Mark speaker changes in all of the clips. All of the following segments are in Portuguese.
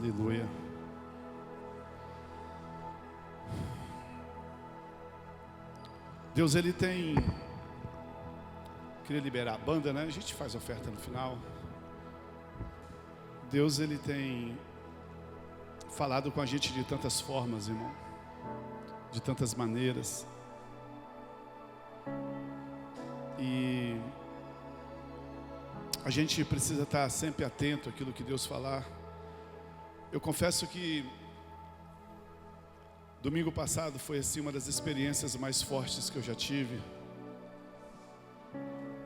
Speaker 1: Aleluia. Deus, Ele tem... Queria liberar a banda, né? A gente faz oferta no final. Deus, Ele tem falado com a gente de tantas formas, irmão. De tantas maneiras. E a gente precisa estar sempre atento àquilo que Deus falar. Eu confesso que domingo passado foi assim uma das experiências mais fortes que eu já tive.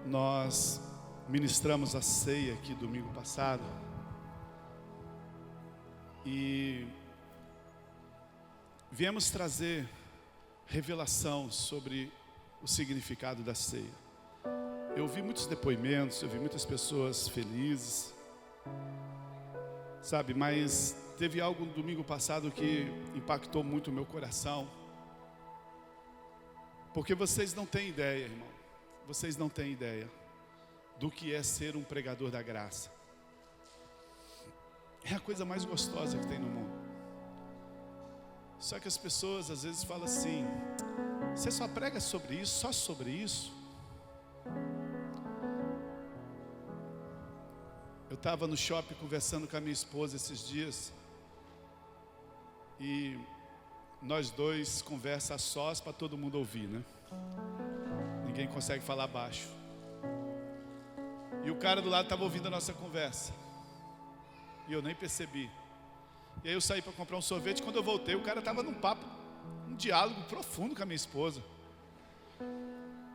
Speaker 1: Nós ministramos a ceia aqui domingo passado. E viemos trazer revelação sobre o significado da ceia. Eu ouvi muitos depoimentos, eu vi muitas pessoas felizes, sabe, mas teve algo no domingo passado que impactou muito o meu coração. Porque vocês não têm ideia, irmão, vocês não têm ideia do que é ser um pregador da graça. É a coisa mais gostosa que tem no mundo. Só que as pessoas às vezes falam assim: você só prega sobre isso, só sobre isso? Eu estava no shopping conversando com a minha esposa esses dias. E nós dois conversa a sós para todo mundo ouvir, né? Ninguém consegue falar baixo. E o cara do lado estava ouvindo a nossa conversa. E eu nem percebi. E aí eu saí para comprar um sorvete. Quando eu voltei, o cara estava num papo, um diálogo profundo com a minha esposa.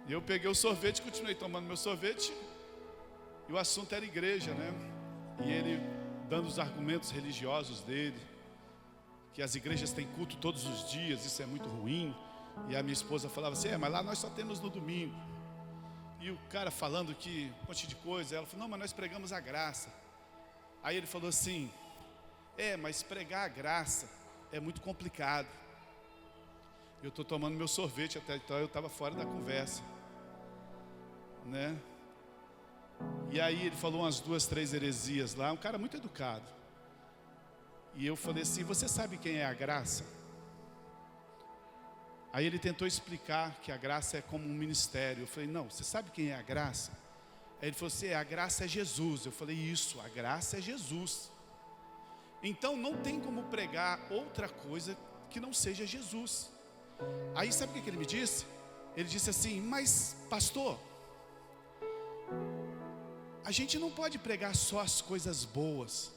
Speaker 1: E eu peguei o sorvete, continuei tomando meu sorvete. E o assunto era igreja, né? E ele dando os argumentos religiosos dele, que as igrejas têm culto todos os dias, isso é muito ruim. E a minha esposa falava assim: mas lá nós só temos no domingo. E o cara falando que um monte de coisa. Ela falou: não, mas nós pregamos a graça. Aí ele falou assim: mas pregar a graça é muito complicado. Eu estou tomando meu sorvete, até então eu estava fora da conversa, né? E aí ele falou umas 2, 3 heresias lá, um cara muito educado. E eu falei assim: você sabe quem é a graça? Aí ele tentou explicar que a graça é como um ministério. Eu falei: não, você sabe quem é a graça? Aí ele falou assim: a graça é Jesus. Eu falei: isso, a graça é Jesus. Então não tem como pregar outra coisa que não seja Jesus. Aí sabe o que ele me disse? Ele disse assim: mas pastor, a gente não pode pregar só as coisas boas.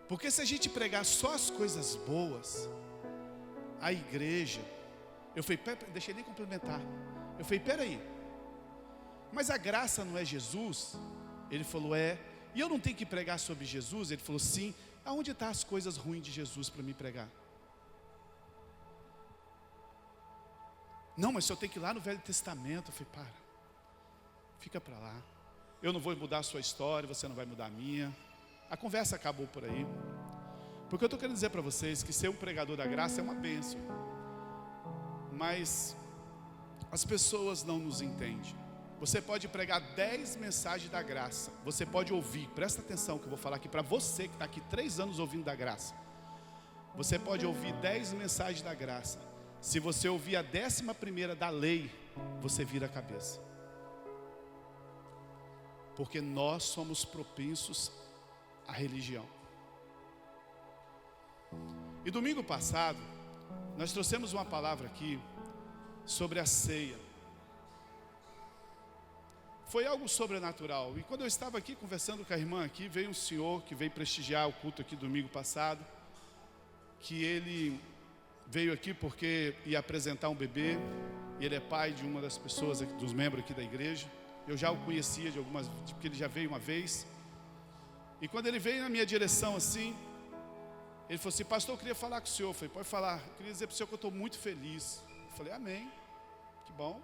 Speaker 1: Porque se a gente pregar só as coisas boas, a igreja... Eu falei: deixa ele complementar. Eu falei: peraí, mas a graça não é Jesus? Ele falou: é. E eu não tenho que pregar sobre Jesus? Ele falou: sim. Aonde estão as coisas ruins de Jesus para me pregar? Não, mas eu tenho que ir lá no Velho Testamento. Eu falei: para, fica para lá. Eu não vou mudar a sua história, você não vai mudar a minha. A conversa acabou por aí. Porque eu estou querendo dizer para vocês que ser um pregador da graça é uma bênção. Mas as pessoas não nos entendem. Você pode pregar 10 mensagens da graça. Você pode ouvir, presta atenção que eu vou falar aqui para você que está aqui 3 anos ouvindo da graça. Você pode ouvir 10 mensagens da graça. Se você ouvir a 11ª da lei, você vira a cabeça. Porque nós somos propensos à religião. E domingo passado, nós trouxemos uma palavra aqui sobre a ceia. Foi algo sobrenatural. E quando eu estava aqui conversando com a irmã aqui, veio um senhor que veio prestigiar o culto aqui domingo passado. Que ele veio aqui porque ia apresentar um bebê. Ele é pai de uma das pessoas, dos membros aqui da igreja. Eu já o conhecia porque ele já veio uma vez. E quando ele veio na minha direção assim, ele falou assim: pastor, eu queria falar com o senhor. Eu falei: pode falar. Eu queria dizer para o senhor que eu estou muito feliz. Eu falei: amém, que bom.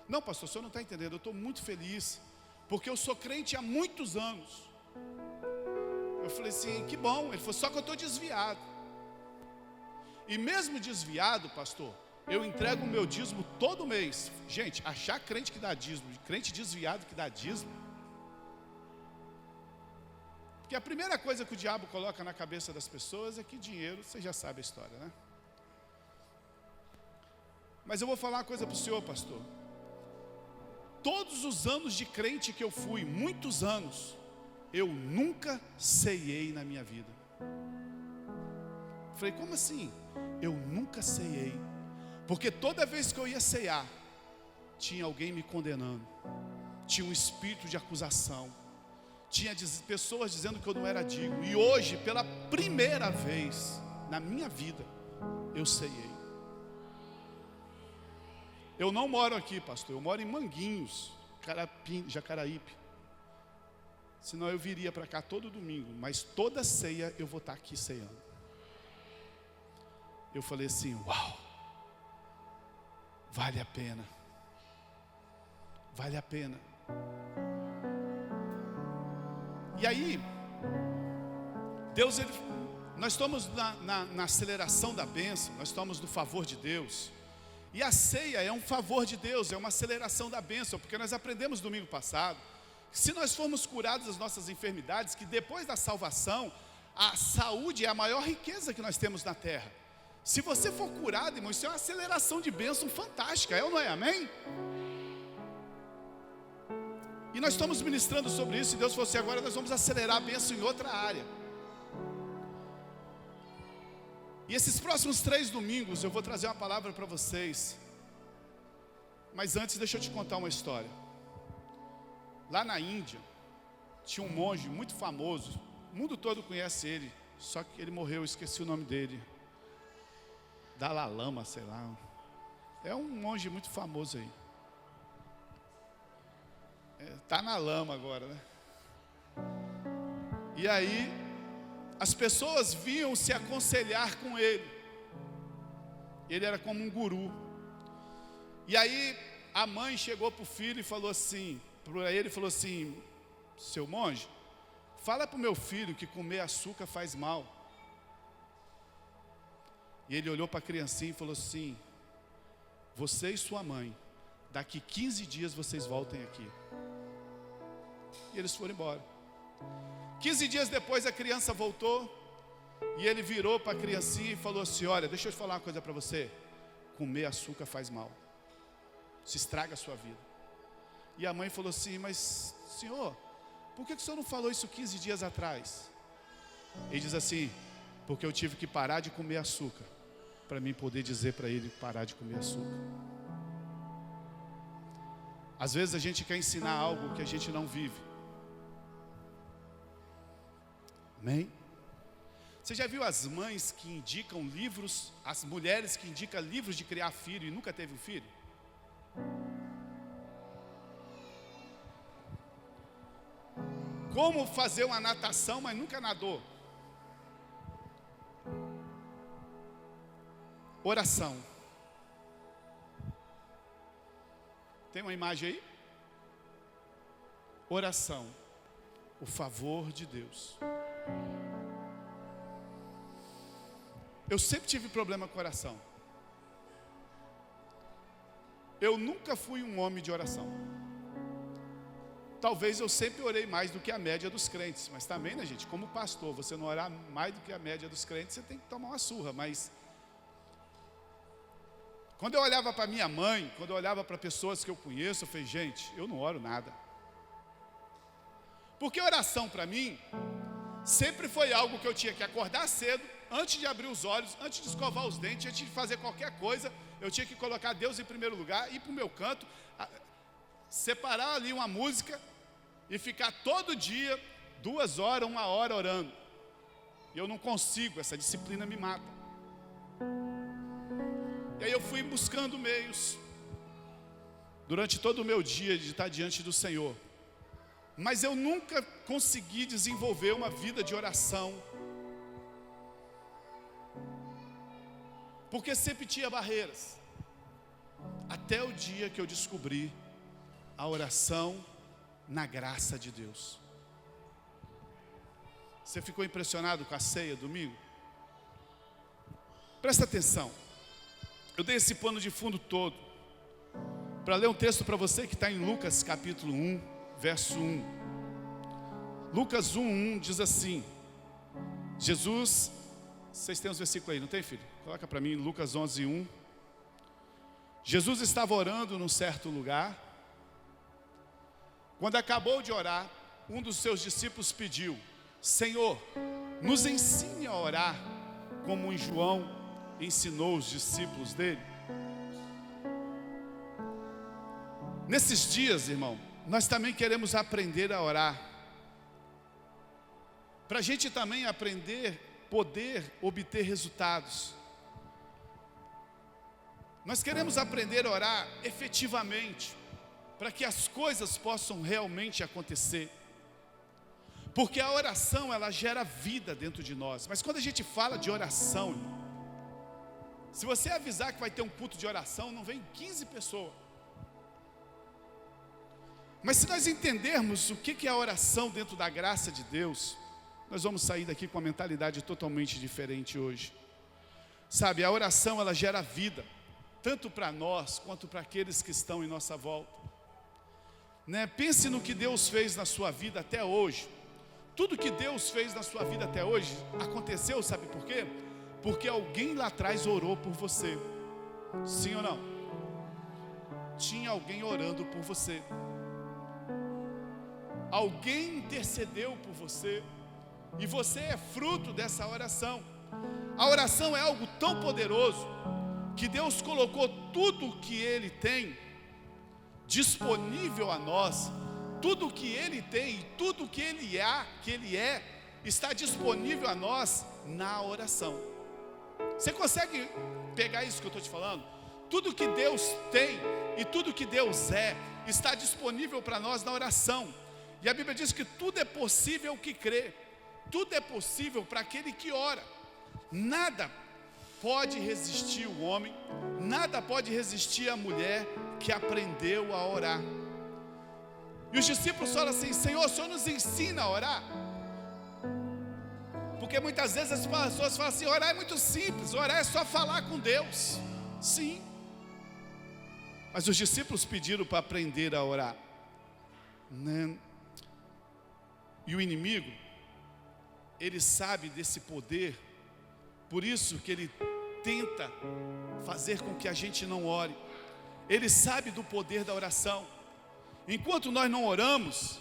Speaker 1: Não, pastor, o senhor não está entendendo. Eu estou muito feliz, porque eu sou crente há muitos anos. Eu falei assim: que bom. Ele falou: só que eu estou desviado. E mesmo desviado, pastor, eu entrego o meu dízimo todo mês. Gente, achar crente que dá dízimo, crente desviado que dá dízimo, Porque a primeira coisa que o diabo coloca na cabeça das pessoas é que dinheiro, você já sabe a história, né? Mas eu vou falar uma coisa para o senhor, pastor. Todos os anos de crente que eu fui, muitos anos, eu nunca ceiei na minha vida. Falei, como assim? Eu nunca ceiei. Porque toda vez que eu ia ceiar, tinha alguém me condenando. Tinha um espírito de acusação. Tinha pessoas dizendo que eu não era digno. E hoje, pela primeira vez na minha vida, eu ceiei. Eu não moro aqui, pastor. Eu moro em Manguinhos, Jacaraípe. Senão eu viria para cá todo domingo. Mas toda ceia eu vou estar aqui ceando. Eu falei assim, uau. Vale a pena. Vale a pena. E aí, Deus, nós estamos na aceleração da bênção, nós estamos no favor de Deus. E a ceia é um favor de Deus, é uma aceleração da bênção, porque nós aprendemos domingo passado, que se nós formos curados das nossas enfermidades, que depois da salvação, a saúde é a maior riqueza que nós temos na terra. Se você for curado, irmão, isso é uma aceleração de bênção fantástica, é ou não é? Amém? E nós estamos ministrando sobre isso, e Deus falou assim, agora nós vamos acelerar a bênção em outra área. E esses próximos 3 domingos eu vou trazer uma palavra para vocês. Mas antes deixa eu te contar uma história. Lá na Índia, tinha um monge muito famoso, o mundo todo conhece ele, só que ele morreu, eu esqueci o nome dele. Dalai Lama, sei lá. É um monge muito famoso aí. Está na lama agora, né? E aí, as pessoas vinham se aconselhar com ele. Ele era como um guru. E aí, a mãe chegou para o filho e falou assim, para ele falou assim, seu monge, fala para o meu filho que comer açúcar faz mal. E ele olhou para a criancinha e falou assim, você e sua mãe, daqui 15 dias vocês voltem aqui. E eles foram embora. 15 dias depois a criança voltou. E ele virou para a criancinha e falou assim, olha, deixa eu te falar uma coisa para você. Comer açúcar faz mal. Se estraga a sua vida. E a mãe falou assim, mas senhor, por que o senhor não falou isso 15 dias atrás? Ele diz assim, porque eu tive que parar de comer açúcar, para mim poder dizer para ele parar de comer açúcar. Às vezes a gente quer ensinar algo que a gente não vive. Amém? Você já viu as mães que indicam livros, as mulheres que indicam livros de criar filho e nunca teve um filho? Como fazer uma natação, mas nunca nadou? Oração. Tem uma imagem aí? Oração. O favor de Deus. Eu sempre tive problema com oração. Eu nunca fui um homem de oração. Talvez eu sempre orei mais do que a média dos crentes. Mas também, né, gente, como pastor, você não orar mais do que a média dos crentes, você tem que tomar uma surra. Mas quando eu olhava para minha mãe, quando eu olhava para pessoas que eu conheço, eu falei, gente, eu não oro nada. Porque oração para mim sempre foi algo que eu tinha que acordar cedo, antes de abrir os olhos, antes de escovar os dentes, antes de fazer qualquer coisa, eu tinha que colocar Deus em primeiro lugar, ir para o meu canto, separar ali uma música e ficar todo dia 2 horas, 1 hora orando. E eu não consigo, essa disciplina me mata. E aí eu fui buscando meios durante todo o meu dia de estar diante do Senhor. Mas eu nunca consegui desenvolver uma vida de oração, porque sempre tinha barreiras. Até o dia que eu descobri a oração na graça de Deus. Você ficou impressionado com a ceia domingo? Presta atenção. Eu dei esse pano de fundo todo para ler um texto para você que está em Lucas capítulo 1, verso 1. Lucas 1:1 diz assim, Jesus, vocês têm os versículos aí, não tem, filho? Coloca para mim, Lucas 11:1. Jesus estava orando num certo lugar. Quando acabou de orar, um dos seus discípulos pediu: Senhor, nos ensine a orar, como João ensinou os discípulos dele. Nesses dias, irmão, nós também queremos aprender a orar. Para a gente também aprender, poder obter resultados. Nós queremos aprender a orar efetivamente, para que as coisas possam realmente acontecer. Porque a oração, ela gera vida dentro de nós. Mas quando a gente fala de oração, irmão, se você avisar que vai ter um culto de oração, não vem 15 pessoas. Mas se nós entendermos o que é a oração dentro da graça de Deus, nós vamos sair daqui com uma mentalidade totalmente diferente hoje. Sabe, a oração, ela gera vida, tanto para nós, quanto para aqueles que estão em nossa volta. Pense no que Deus fez na sua vida até hoje. Tudo que Deus fez na sua vida até hoje, aconteceu, sabe por quê? Porque alguém lá atrás orou por você. Sim ou não? Tinha alguém orando por você. Alguém intercedeu por você. E você é fruto dessa oração. A oração é algo tão poderoso, que Deus colocou tudo o que Ele tem disponível a nós. Tudo o que Ele tem, tudo o que Ele é, está disponível a nós na oração. Você consegue pegar isso que eu estou te falando? Tudo que Deus tem e tudo que Deus é, está disponível para nós na oração. E a Bíblia diz que tudo é possível que crê. Tudo é possível para aquele que ora. Nada pode resistir o homem, nada pode resistir a mulher que aprendeu a orar. E os discípulos falam assim: Senhor, o Senhor nos ensina a orar? Porque muitas vezes as pessoas falam assim: orar é muito simples, orar é só falar com Deus. Sim. Mas os discípulos pediram para aprender a orar, né? E o inimigo, ele sabe desse poder, por isso que ele tenta fazer com que a gente não ore. Ele sabe do poder da oração. Enquanto nós não oramos,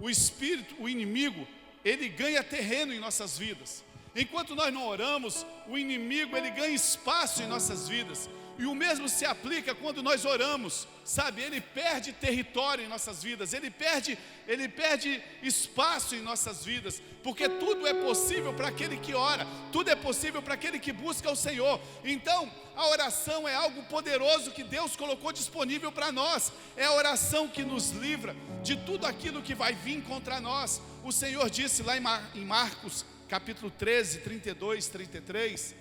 Speaker 1: o espírito, o inimigo, ele ganha terreno em nossas vidas. Enquanto nós não oramos, o inimigo, ele ganha espaço em nossas vidas. E o mesmo se aplica quando nós oramos, sabe? Ele perde território em nossas vidas, ele perde espaço em nossas vidas, porque tudo é possível para aquele que ora, tudo é possível para aquele que busca o Senhor. Então, a oração é algo poderoso que Deus colocou disponível para nós. É a oração que nos livra de tudo aquilo que vai vir contra nós. O Senhor disse lá em Marcos, capítulo 13, 32, 33,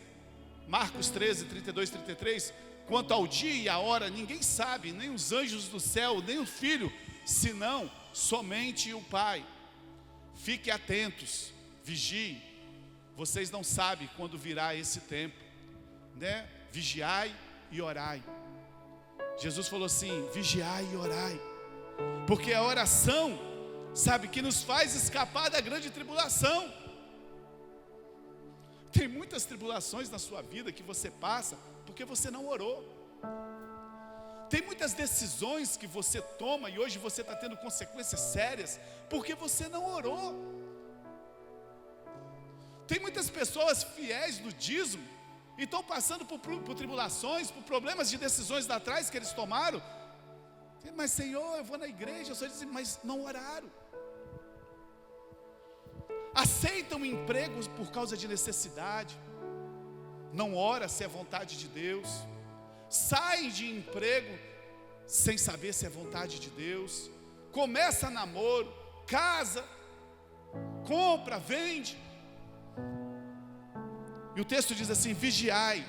Speaker 1: Marcos 13, 32, 33, quanto ao dia e a hora, ninguém sabe, nem os anjos do céu, nem o Filho, senão somente o Pai. Fiquem atentos, vigiem, vocês não sabem quando virá esse tempo, né? Vigiai e orai. Jesus falou assim: vigiai e orai, porque a oração, sabe, que nos faz escapar da grande tribulação. Tem muitas tribulações na sua vida que você passa porque você não orou. Tem muitas decisões que você toma e hoje você está tendo consequências sérias porque você não orou. Tem muitas pessoas fiéis no dízimo e estão passando por tribulações, por problemas de decisões lá atrás que eles tomaram. Mas Senhor, eu vou na igreja, eu só disse, mas não oraram. Aceitam empregos por causa de necessidade, não ora se é vontade de Deus, saem de emprego sem saber se é vontade de Deus, começa namoro, casa, compra, vende. E o texto diz assim: vigiai,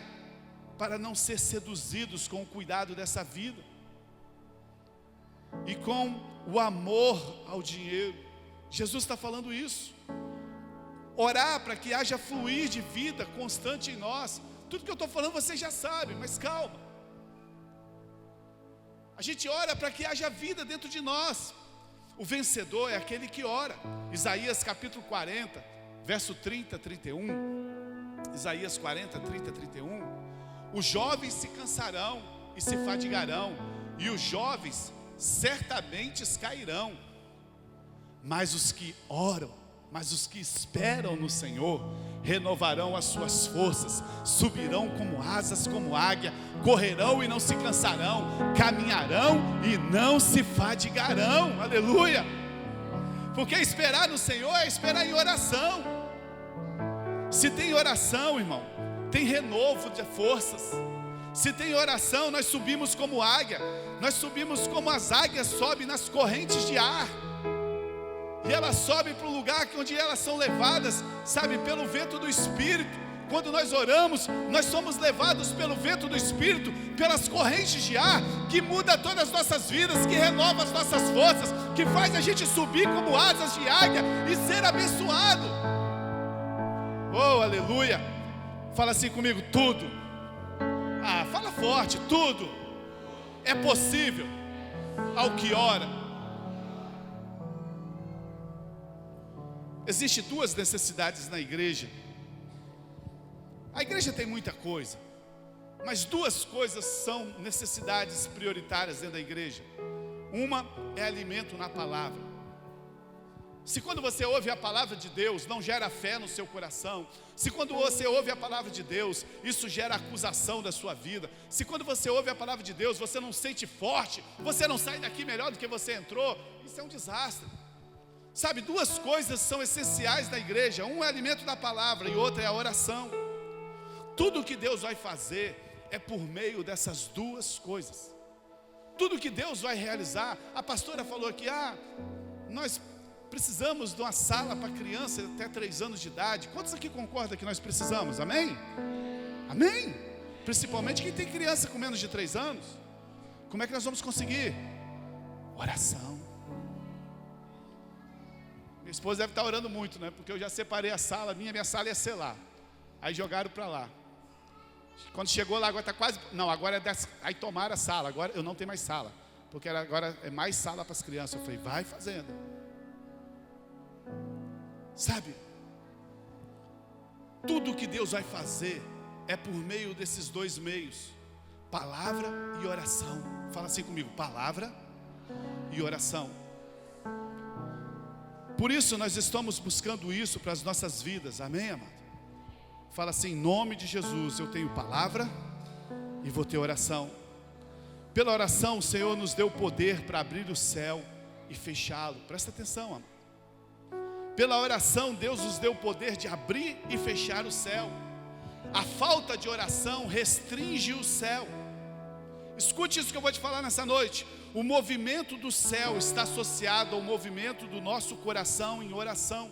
Speaker 1: para não ser seduzidos com o cuidado dessa vida e com o amor ao dinheiro. Jesus está falando isso. Orar para que haja fluir de vida constante em nós. Tudo que eu estou falando vocês já sabem, mas calma. A gente ora para que haja vida dentro de nós. O vencedor é aquele que ora. Isaías capítulo 40, verso 30, 31. Isaías 40, 30, 31. Os jovens se cansarão e se fadigarão, e os jovens certamente cairão. Mas os que oram, mas os que esperam no Senhor, renovarão as suas forças, subirão como asas, como águia, correrão e não se cansarão, caminharão e não se fadigarão. Aleluia! Porque esperar no Senhor é esperar em oração. Se tem oração, irmão, tem renovo de forças. Se tem oração, nós subimos como águia, nós subimos como as águias sobem nas correntes de ar. E elas sobem para o lugar onde elas são levadas, sabe, pelo vento do Espírito. Quando nós oramos, nós somos levados pelo vento do Espírito, pelas correntes de ar, que muda todas as nossas vidas, que renova as nossas forças, que faz a gente subir como asas de águia e ser abençoado. Oh, aleluia! Fala assim comigo, tudo. Ah, fala forte, tudo é possível ao que ora. Existem duas necessidades na igreja. A igreja tem muita coisa, mas duas coisas são necessidades prioritárias dentro da igreja. Uma é alimento na palavra. Se quando você ouve a palavra de Deus, não gera fé no seu coração, se quando você ouve a palavra de Deus, isso gera acusação da sua vida, se quando você ouve a palavra de Deus, você não se sente forte, você não sai daqui melhor do que você entrou, isso é um desastre. Sabe, duas coisas são essenciais na igreja. Um é alimento da palavra e outra é a oração. Tudo que Deus vai fazer é por meio dessas duas coisas. Tudo que Deus vai realizar. A pastora falou aqui, nós precisamos de uma sala para criança até 3 anos de idade. Quantos aqui concordam que nós precisamos? Amém? Amém? Principalmente quem tem criança com menos de 3 anos. Como é que nós vamos conseguir? Oração. Minha esposa deve estar orando muito, né? Porque eu já separei a sala, minha sala ia ser lá. Aí jogaram para lá. Quando chegou lá, agora está quase... Não, agora é dessa... Aí tomaram a sala, agora eu não tenho mais sala. Porque agora é mais sala para as crianças. Eu falei, vai fazendo. Sabe? Tudo que Deus vai fazer é por meio desses dois meios. Palavra e oração. Fala assim comigo, palavra e oração. Por isso nós estamos buscando isso para as nossas vidas, amém, amado? Fala assim, em nome de Jesus, eu tenho palavra e vou ter oração. Pela oração o Senhor nos deu poder para abrir o céu e fechá-lo. Presta atenção, amado. Pela oração Deus nos deu o poder de abrir e fechar o céu. A falta de oração restringe o céu. Escute isso que eu vou te falar nessa noite. O movimento do céu está associado ao movimento do nosso coração em oração.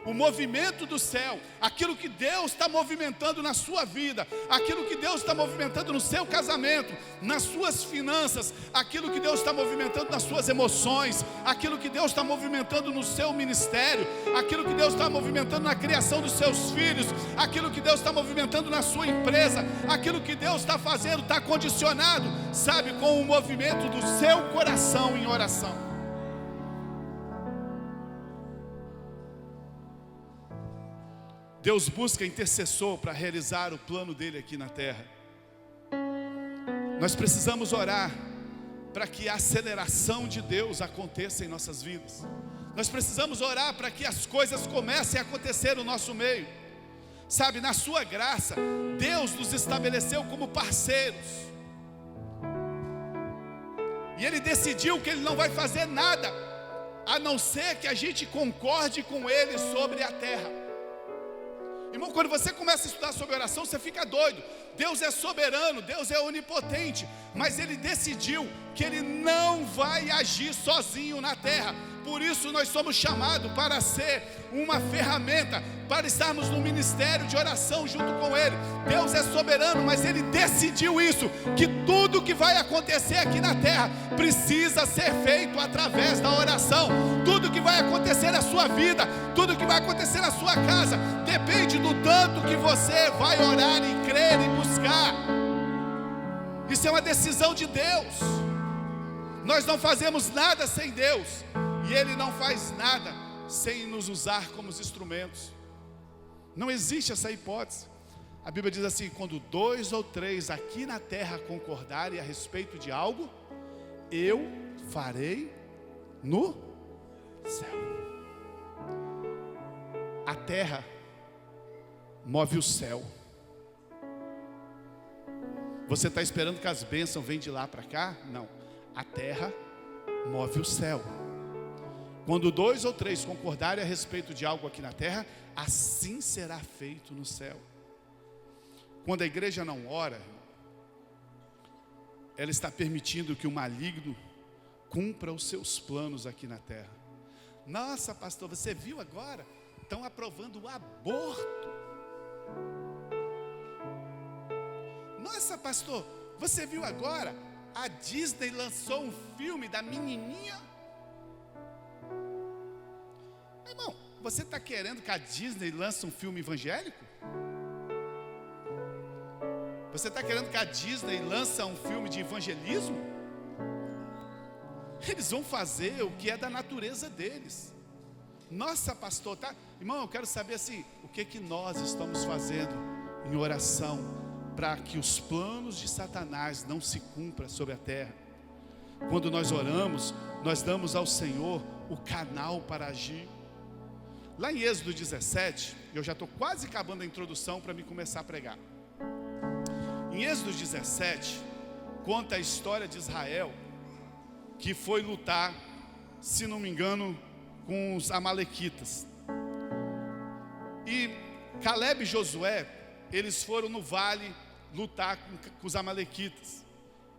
Speaker 1: O movimento do céu, aquilo que Deus está movimentando na sua vida, aquilo que Deus está movimentando no seu casamento, nas suas finanças, aquilo que Deus está movimentando nas suas emoções, aquilo que Deus está movimentando no seu ministério, aquilo que Deus está movimentando na criação dos seus filhos, aquilo que Deus está movimentando na sua empresa, aquilo que Deus está fazendo, está condicionado, sabe, com o movimento do seu coração em oração. Deus busca intercessor para realizar o plano dele aqui na terra. Nós precisamos orar para que a aceleração de Deus aconteça em nossas vidas. Nós precisamos orar para que as coisas comecem a acontecer no nosso meio. Sabe, na sua graça, Deus nos estabeleceu como parceiros. E Ele decidiu que Ele não vai fazer nada, a não ser que a gente concorde com Ele sobre a terra. Irmão, quando você começa a estudar sobre oração, você fica doido. Deus é soberano, Deus é onipotente, mas Ele decidiu que Ele não vai agir sozinho na terra. Por isso nós somos chamados para ser uma ferramenta, para estarmos no ministério de oração junto com Ele. Deus é soberano, mas Ele decidiu isso, que tudo que vai acontecer aqui na terra precisa ser feito através da oração. Tudo que vai acontecer na sua vida, tudo que vai acontecer na sua casa, depende do tanto que você vai orar e crer e buscar. Isso é uma decisão de Deus. Nós não fazemos nada sem Deus, e Ele não faz nada sem nos usar como os instrumentos. Não existe essa hipótese. A Bíblia diz assim: quando 2 ou 3 aqui na terra concordarem a respeito de algo, eu farei no céu. A terra move o céu. Você está esperando que as bênçãos venham de lá para cá? Não. A terra move o céu. Quando 2 ou 3 concordarem a respeito de algo aqui na terra, assim será feito no céu. Quando a igreja não ora, ela está permitindo que o maligno cumpra os seus planos aqui na terra. Nossa, pastor, você viu agora? Estão aprovando o aborto. Nossa, pastor, você viu agora? A Disney lançou um filme da menininha. Irmão, você está querendo que a Disney lance um filme evangélico? Você está querendo que a Disney lance um filme de evangelismo? Eles vão fazer o que é da natureza deles. Nossa, pastor, tá? Irmão, eu quero saber assim, o que nós estamos fazendo em oração para que os planos de Satanás não se cumpram sobre a terra. Quando nós oramos, nós damos ao Senhor o canal para agir. Lá em Êxodo 17, eu já estou quase acabando a introdução para me começar a pregar. Em Êxodo 17, conta a história de Israel, que foi lutar, se não me engano, com os amalequitas. E Caleb e Josué, eles foram no vale lutar com os amalequitas.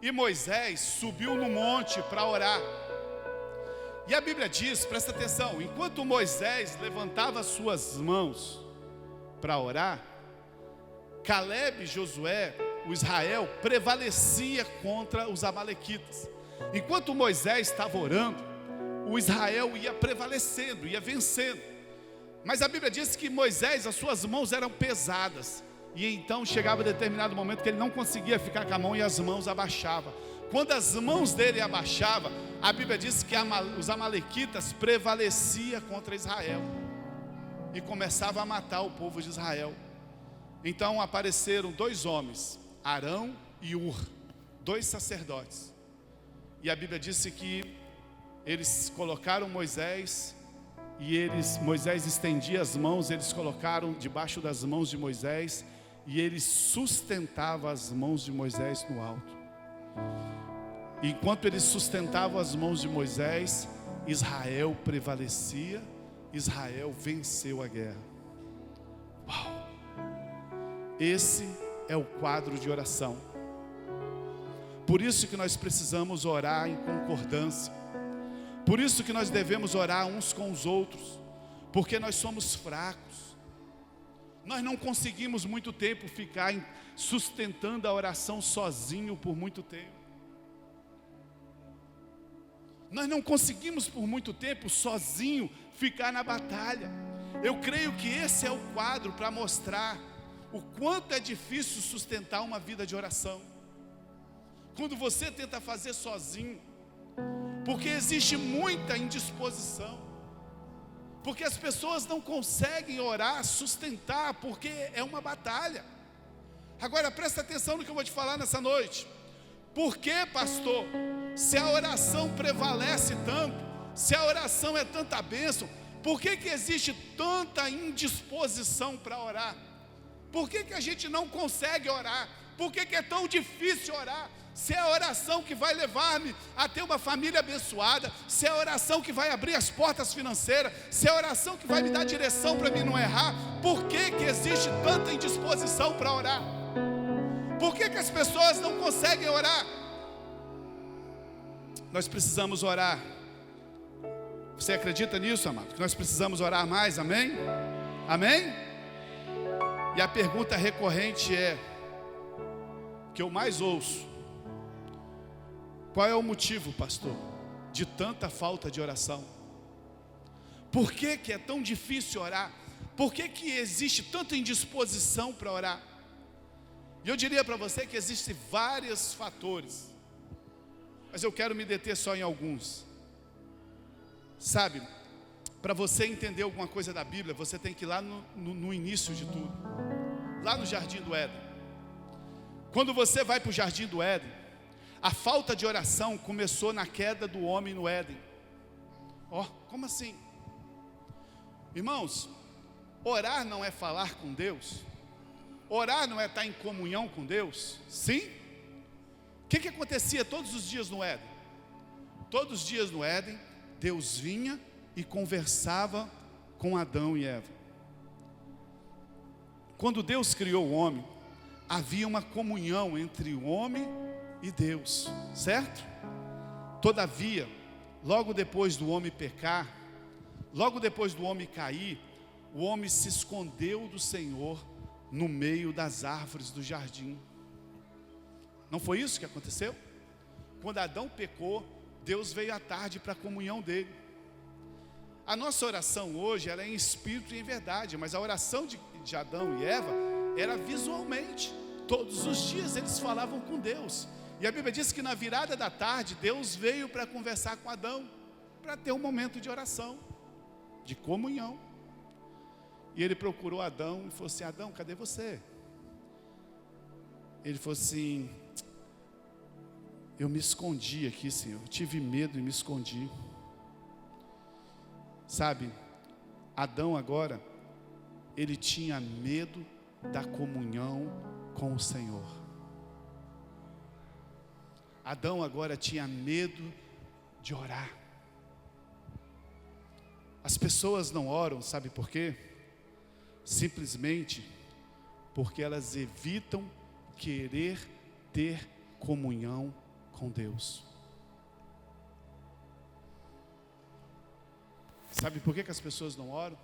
Speaker 1: E Moisés subiu no monte para orar. E a Bíblia diz, presta atenção, enquanto Moisés levantava suas mãos para orar, Caleb e Josué, o Israel, prevalecia contra os amalequitas. Enquanto Moisés estava orando, o Israel ia prevalecendo, ia vencendo. Mas a Bíblia diz que Moisés, as suas mãos eram pesadas. E então chegava determinado momento que ele não conseguia ficar com a mão e as mãos abaixavam. Quando as mãos dele abaixavam, a Bíblia diz que os amalequitas prevaleciam contra Israel e começavam a matar o povo de Israel. Então apareceram 2 homens, Arão e Ur, 2 sacerdotes. E a Bíblia disse que eles colocaram Moisés, e Moisés estendia as mãos, eles colocaram debaixo das mãos de Moisés, e eles sustentavam as mãos de Moisés no alto. Enquanto eles sustentavam as mãos de Moisés, Israel prevalecia, Israel venceu a guerra. Uau! Esse é o quadro de oração. Por isso que nós precisamos orar em concordância. Por isso que nós devemos orar uns com os outros, porque nós somos fracos. Nós não conseguimos muito tempo ficar sustentando a oração sozinho por muito tempo. Nós não conseguimos por muito tempo sozinho ficar na batalha. Eu creio que esse é o quadro para mostrar o quanto é difícil sustentar uma vida de oração. Quando você tenta fazer sozinho, porque existe muita indisposição, porque as pessoas não conseguem orar, sustentar, porque é uma batalha. Agora presta atenção no que eu vou te falar nessa noite. Por que, pastor, se a oração prevalece tanto, se a oração é tanta bênção, por que existe tanta indisposição para orar? Por que a gente não consegue orar? Por que é tão difícil orar? Se é a oração que vai levar-me a ter uma família abençoada, se é a oração que vai abrir as portas financeiras, se é a oração que vai me dar direção para mim não errar, por que existe tanta indisposição para orar? Por que as pessoas não conseguem orar? Nós precisamos orar. Você acredita nisso, amado? Que nós precisamos orar mais, amém? Amém? E a pergunta recorrente que eu mais ouço: qual é o motivo, pastor, de tanta falta de oração? Por que é tão difícil orar? Por que existe tanta indisposição para orar? E eu diria para você que existem vários fatores. mas eu quero me deter só em alguns. Sabe, para você entender alguma coisa da Bíblia, você tem que ir lá no início de tudo, lá no Jardim do Éden. Quando você vai para o Jardim do Éden, a falta de oração começou na queda do homem no Éden. Como assim? Irmãos, orar não é falar com Deus? Orar não é estar em comunhão com Deus? Sim? O que acontecia todos os dias no Éden? Todos os dias no Éden, Deus vinha e conversava com Adão e Eva. Quando Deus criou o homem, havia uma comunhão entre o homem e Deus, certo? Todavia, logo depois do homem pecar, logo depois do homem cair, o homem se escondeu do Senhor no meio das árvores do jardim. Não foi isso que aconteceu? Quando Adão pecou, Deus veio à tarde para a comunhão dele. A nossa oração hoje, ela é em espírito e em verdade, mas a oração de Adão e Eva era visualmente. Todos os dias eles falavam com Deus. E a Bíblia diz que na virada da tarde, Deus veio para conversar com Adão, para ter um momento de oração, de comunhão. E ele procurou Adão e falou assim: Adão, cadê você? Ele falou assim: eu me escondi aqui, Senhor, eu tive medo e me escondi. Sabe, Adão agora, ele tinha medo da comunhão com o Senhor. Adão agora tinha medo de orar. As pessoas não oram, sabe por quê? Simplesmente porque elas evitam querer ter comunhão com Deus. Sabe por que as pessoas não oram?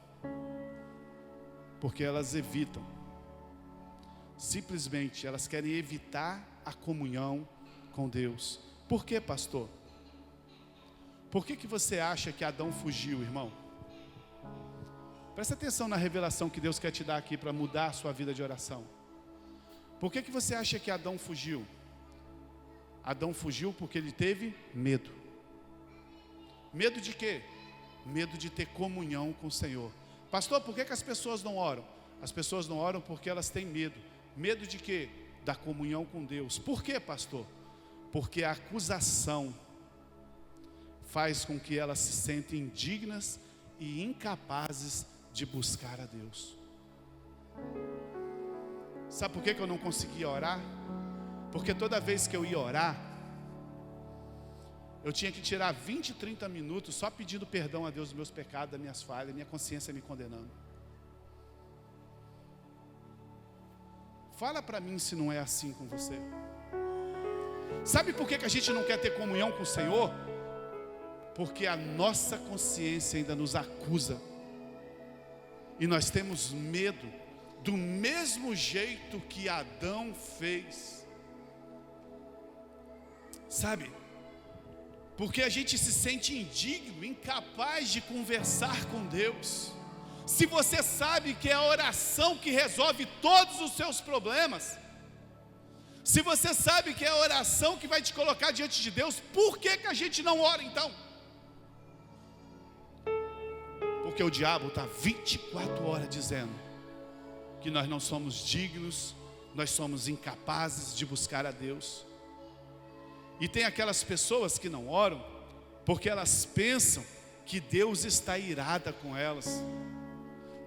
Speaker 1: Porque elas evitam. Simplesmente elas querem evitar a comunhão com Deus. Por que, pastor? Por que você acha que Adão fugiu, irmão? Presta atenção na revelação que Deus quer te dar aqui para mudar a sua vida de oração. Por que você acha que Adão fugiu? Adão fugiu porque ele teve medo. Medo de quê? Medo de ter comunhão com o Senhor. Pastor, por que as pessoas não oram? As pessoas não oram porque elas têm medo. Medo de quê? Da comunhão com Deus. Por quê, pastor? Porque a acusação faz com que elas se sentem indignas e incapazes de buscar a Deus. Sabe por que eu não conseguia orar? Porque toda vez que eu ia orar, eu tinha que tirar 20, 30 minutos só pedindo perdão a Deus dos meus pecados, das minhas falhas, minha consciência me condenando. Fala para mim se não é assim com você. Sabe por que a gente não quer ter comunhão com o Senhor? Porque a nossa consciência ainda nos acusa. E nós temos medo, do mesmo jeito que Adão fez. Sabe? Porque a gente se sente indigno, incapaz de conversar com Deus. Se você sabe que é a oração que resolve todos os seus problemas, se você sabe que é a oração que vai te colocar diante de Deus, por que a gente não ora então? Porque o diabo está 24 horas dizendo que nós não somos dignos, nós somos incapazes de buscar a Deus. E tem aquelas pessoas que não oram porque elas pensam que Deus está irada com elas.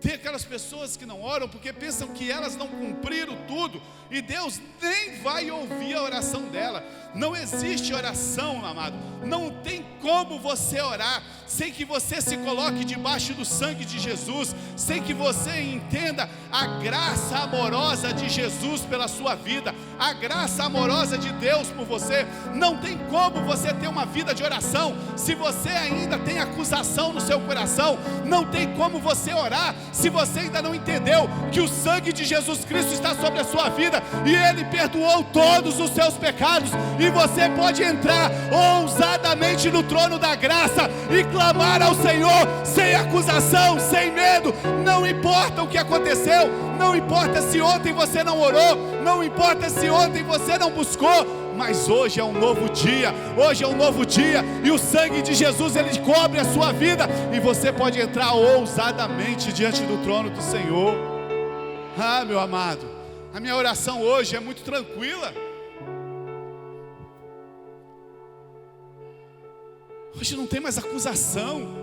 Speaker 1: Tem aquelas pessoas que não oram porque pensam que elas não cumpriram tudo e Deus nem vai ouvir a oração dela. Não existe oração, amado. Não tem como você orar sem que você se coloque debaixo do sangue de Jesus, sem que você entenda a graça amorosa de Jesus pela sua vida, a graça amorosa de Deus por você. Não tem como você ter uma vida de oração se você ainda tem acusação no seu coração. Não tem como você orar se você ainda não entendeu que o sangue de Jesus Cristo está sobre a sua vida e Ele perdoou todos os seus pecados, e você pode entrar ousadamente no trono da graça e clamar ao Senhor sem acusação, sem medo. Não importa o que aconteceu, não importa se ontem você não orou, não importa se ontem você não buscou. mas hoje é um novo dia. Hoje é um novo dia, e o sangue de Jesus, ele cobre a sua vida, e você pode entrar ousadamente diante do trono do Senhor. Ah, meu amado, a minha oração hoje é muito tranquila. Hoje não tem mais acusação.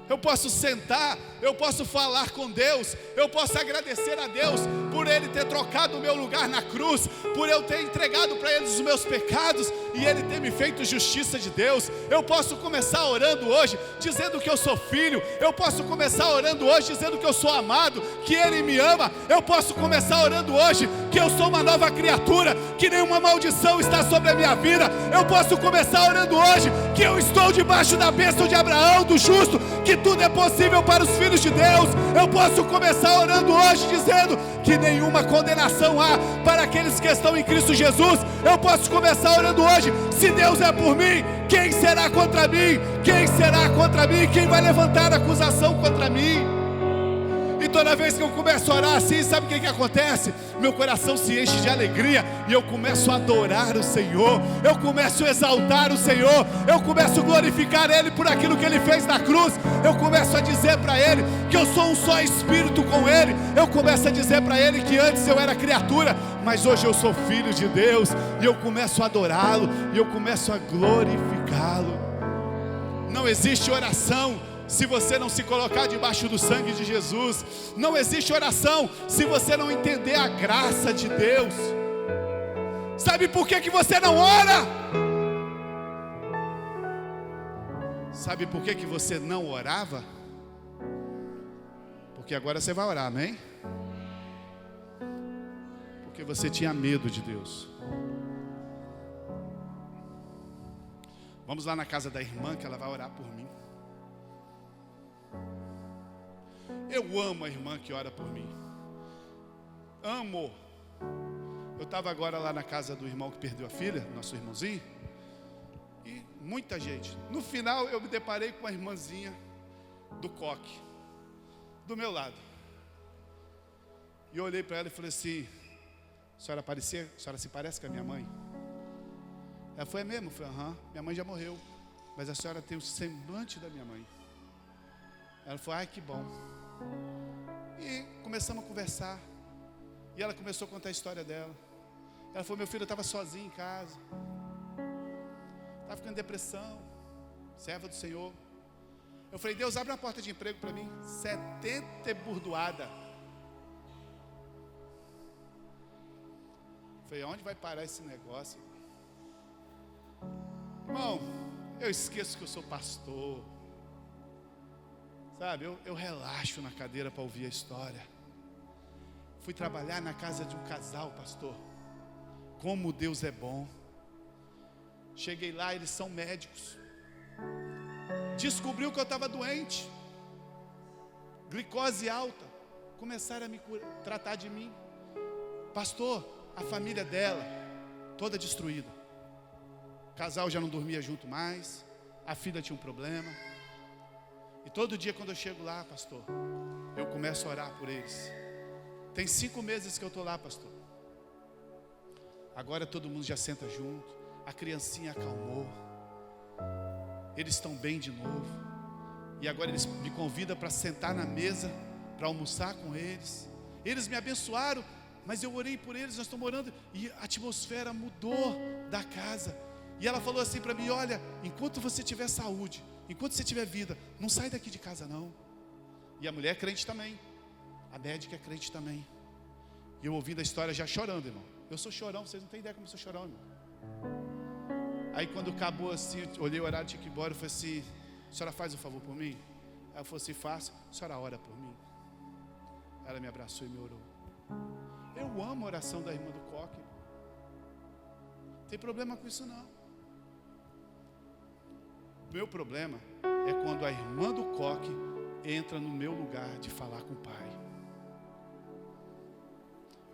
Speaker 1: Eu posso sentar, eu posso falar com Deus, eu posso agradecer a Deus por Ele ter trocado o meu lugar na cruz, por eu ter entregado para Ele os meus pecados e Ele ter me feito justiça de Deus. Eu posso começar orando hoje, dizendo que eu sou filho. Eu posso começar orando hoje, dizendo que eu sou amado, que Ele me ama. Eu posso começar orando hoje, que eu sou uma nova criatura, que nenhuma maldição está sobre a minha vida. Eu posso começar orando hoje, que eu estou debaixo da bênção de Abraão, do justo, que tudo é possível para os filhos de Deus. Eu posso começar orando hoje, dizendo que nenhuma condenação há para aqueles que estão em Cristo Jesus. Eu posso começar orando hoje: se Deus é por mim, quem será contra mim? Quem será contra mim? Quem vai levantar acusação contra mim? E toda vez que eu começo a orar assim, sabe o que acontece? Meu coração se enche de alegria, e eu começo a adorar o Senhor, eu começo a exaltar o Senhor, eu começo a glorificar Ele por aquilo que Ele fez na cruz. Eu começo a dizer para Ele que eu sou um só espírito com Ele. Eu começo a dizer para Ele que antes eu era criatura, mas hoje eu sou filho de Deus, e eu começo a adorá-lo, e eu começo a glorificá-lo. Não existe oração se você não se colocar debaixo do sangue de Jesus. Não existe oração se você não entender a graça de Deus. Sabe por que você não ora? Sabe por que você não orava? Porque agora você vai orar, amém? Porque você tinha medo de Deus. Vamos lá na casa da irmã, que ela vai orar por mim. Eu amo a irmã que ora por mim. Amo. Eu estava agora lá na casa do irmão que perdeu a filha, nosso irmãozinho, e muita gente. No final eu me deparei com uma irmãzinha do coque, do meu lado. E eu olhei para ela e falei assim: a senhora se parece com a minha mãe? Ela foi: é mesmo? Eu falei: aham, minha mãe já morreu, mas a senhora tem o semblante da minha mãe. Ela falou: ai, que bom. E começamos a conversar, e ela começou a contar a história dela. Ela falou: meu filho estava sozinho em casa, estava ficando em depressão, serva do Senhor. Eu falei: Deus, abre uma porta de emprego para mim. 70 burdoada. Eu falei: onde vai parar esse negócio? Irmão, eu esqueço que eu sou pastor. Sabe, eu relaxo na cadeira para ouvir a história. Fui trabalhar na casa de um casal, pastor. Como Deus é bom. Cheguei lá, eles são médicos. Descobriu que eu estava doente, glicose alta. Começaram a me tratar de mim. Pastor, a família dela toda destruída. O casal já não dormia junto mais. A filha tinha um problema. E todo dia quando eu chego lá, pastor, eu começo a orar por eles. Tem 5 meses que eu estou lá, pastor. Agora todo mundo já senta junto. A criancinha acalmou. Eles estão bem de novo. E agora eles me convidam para sentar na mesa, para almoçar com eles. Eles me abençoaram, mas eu orei por eles, nós estamos orando, e a atmosfera mudou da casa. E ela falou assim para mim: olha, enquanto você tiver saúde, enquanto você tiver vida, não sai daqui de casa não. E a mulher é crente também, a médica é crente também. E eu ouvindo a história já chorando, irmão. Eu sou chorão, vocês não têm ideia como eu sou chorão, irmão. Aí quando acabou assim, eu olhei o horário, tinha que ir embora. Eu falei assim: a senhora faz um favor por mim? Ela falou assim: faço. A senhora ora por mim? Ela me abraçou e me orou. Eu amo a oração da irmã do coque. Não tem problema com isso não. O meu problema é quando a irmã do coque entra no meu lugar de falar com o Pai.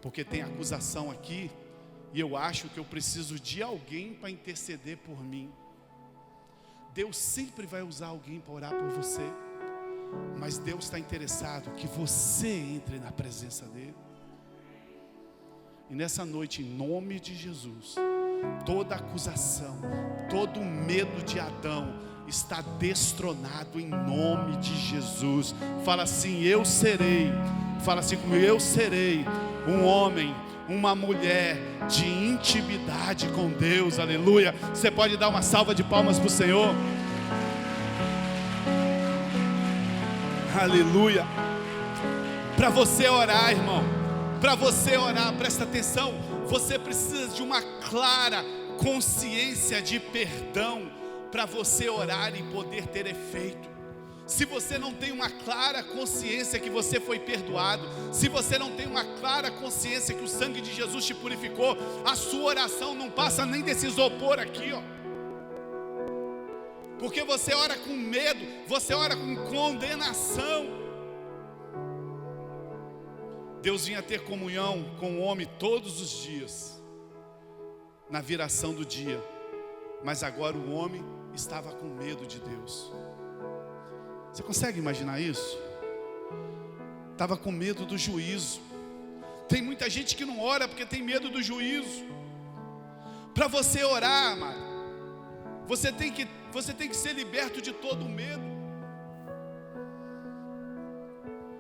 Speaker 1: Porque tem acusação aqui, e eu acho que eu preciso de alguém para interceder por mim. Deus sempre vai usar alguém para orar por você, mas Deus está interessado que você entre na presença dEle. E nessa noite, em nome de Jesus, toda acusação, todo medo de Adão está destronado em nome de Jesus. Fala assim: eu serei, fala assim comigo: eu serei um homem, uma mulher de intimidade com Deus. Aleluia. Você pode dar uma salva de palmas para o Senhor? Aleluia. Para você orar, irmão, para você orar, presta atenção, você precisa de uma clara consciência de perdão para você orar e poder ter efeito. Se você não tem uma clara consciência que você foi perdoado, se você não tem uma clara consciência que o sangue de Jesus te purificou, a sua oração não passa nem desse isopor aqui, ó. Porque você ora com medo, você ora com condenação. Deus vinha ter comunhão com o homem todos os dias, na viração do dia, mas agora o homem estava com medo de Deus. Você consegue imaginar isso? Estava com medo do juízo. Tem muita gente que não ora porque tem medo do juízo. Para você orar, amado, você tem que ser liberto de todo o medo.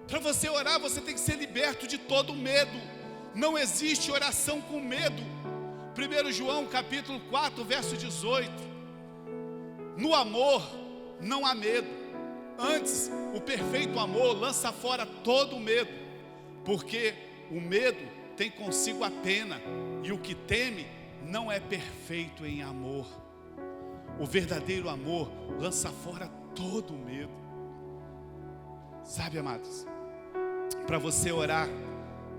Speaker 1: Para você orar, você tem que ser liberto de todo o medo. Não existe oração com medo. 1 João capítulo 4, verso 18. No amor não há medo. Antes, o perfeito amor lança fora todo o medo, porque o medo tem consigo a pena, e o que teme não é perfeito em amor. O verdadeiro amor lança fora todo o medo. Sabe, amados, para você orar,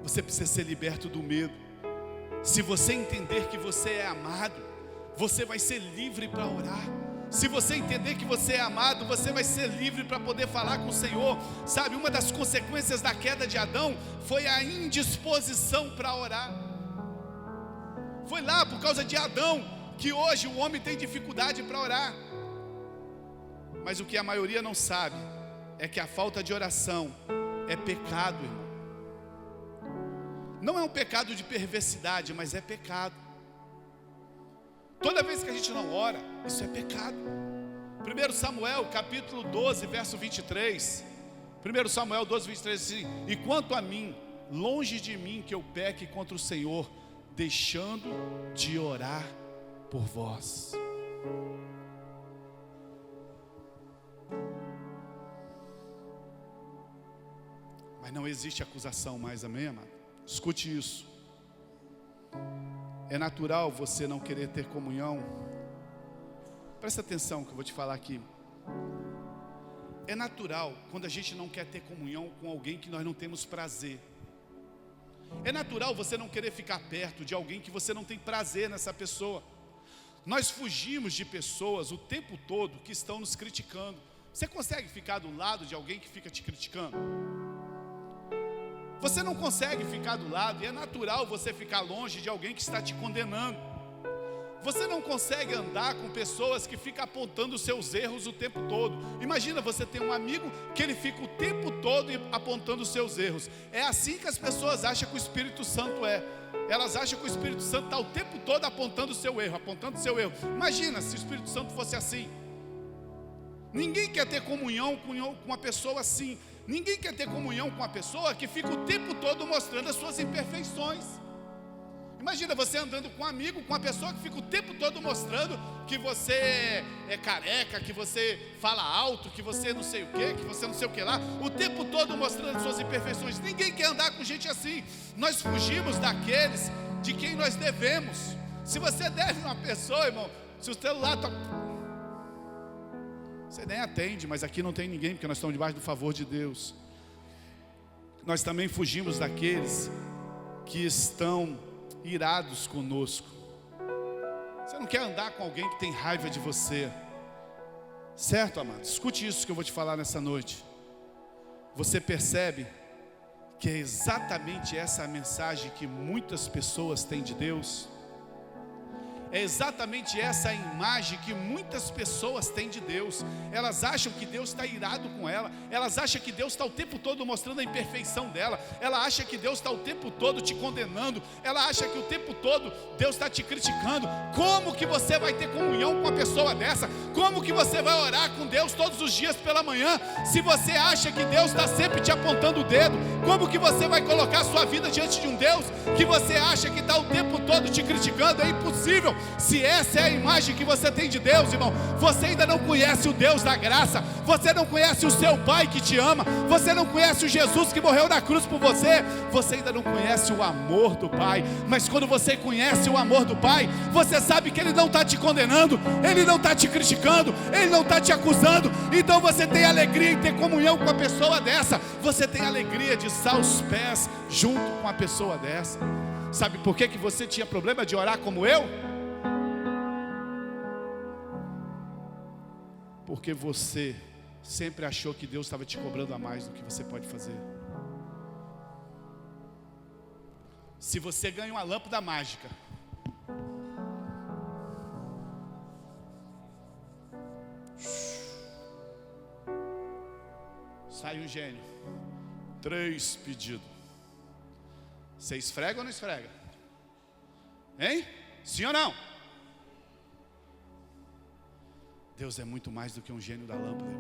Speaker 1: você precisa ser liberto do medo. Se você entender que você é amado, você vai ser livre para orar. Se você entender que você é amado, você vai ser livre para poder falar com o Senhor. Sabe, uma das consequências da queda de Adão foi a indisposição para orar. Foi lá por causa de Adão que hoje o homem tem dificuldade para orar. Mas o que a maioria não sabe é que a falta de oração é pecado, irmão. Não é um pecado de perversidade, mas é pecado. Toda vez que a gente não ora, isso é pecado. 1 Samuel capítulo 12, verso 23. 1 Samuel 12, 23 assim: e quanto a mim, longe de mim que eu peque contra o Senhor, deixando de orar por vós. Mas não existe acusação mais, amém, amado? Escute isso. É natural você não querer ter comunhão. Presta atenção que eu vou te falar aqui. É natural quando a gente não quer ter comunhão com alguém que nós não temos prazer. É natural você não querer ficar perto de alguém que você não tem prazer nessa pessoa. Nós fugimos de pessoas o tempo todo que estão nos criticando. Você consegue ficar do lado de alguém que fica te criticando? Você não consegue ficar do lado, e é natural você ficar longe de alguém que está te condenando. Você não consegue andar com pessoas que ficam apontando os seus erros o tempo todo. Imagina você ter um amigo que ele fica o tempo todo apontando os seus erros. É assim que as pessoas acham que o Espírito Santo é. Elas acham que o Espírito Santo está o tempo todo apontando o seu erro, apontando o seu erro. Imagina se o Espírito Santo fosse assim. Ninguém quer ter comunhão com uma pessoa assim. Ninguém quer ter comunhão com uma pessoa que fica o tempo todo mostrando as suas imperfeições. Imagina você andando com um amigo, com uma pessoa que fica o tempo todo mostrando que você é careca, que você fala alto, que você não sei o que, que você não sei o que lá, o tempo todo mostrando as suas imperfeições. Ninguém quer andar com gente assim. Nós fugimos daqueles de quem nós devemos. Se você deve uma pessoa, irmão, se o celular está... Você nem atende, mas aqui não tem ninguém, porque nós estamos debaixo do favor de Deus. Nós também fugimos daqueles que estão irados conosco. Você não quer andar com alguém que tem raiva de você, certo, amado? Escute isso que eu vou te falar nessa noite. Você percebe que é exatamente essa a mensagem que muitas pessoas têm de Deus? É exatamente essa a imagem que muitas pessoas têm de Deus. Elas acham que Deus está irado com ela. Elas acham que Deus está o tempo todo mostrando a imperfeição dela. Ela acha que Deus está o tempo todo te condenando. Ela acha que o tempo todo Deus está te criticando. Como que você vai ter comunhão com uma pessoa dessa? Como que você vai orar com Deus todos os dias pela manhã, se você acha que Deus está sempre te apontando o dedo? Como que você vai colocar a sua vida diante de um Deus que você acha que está o tempo todo te criticando? É impossível. Se essa é a imagem que você tem de Deus, irmão, você ainda não conhece o Deus da graça. Você não conhece o seu Pai que te ama. Você não conhece o Jesus que morreu na cruz por você. Você ainda não conhece o amor do Pai. Mas quando você conhece o amor do Pai, você sabe que Ele não está te condenando, Ele não está te criticando, Ele não está te acusando. Então você tem alegria em ter comunhão com a pessoa dessa. Você tem alegria de estar aos pés junto com a pessoa dessa. Sabe por que você tinha problema de orar como eu? Porque você sempre achou que Deus estava te cobrando a mais do que você pode fazer. Se você ganha uma lâmpada mágica, sai um gênio, 3 pedidos. Você esfrega ou não esfrega? Hein? Sim ou não? Deus é muito mais do que um gênio da lâmpada.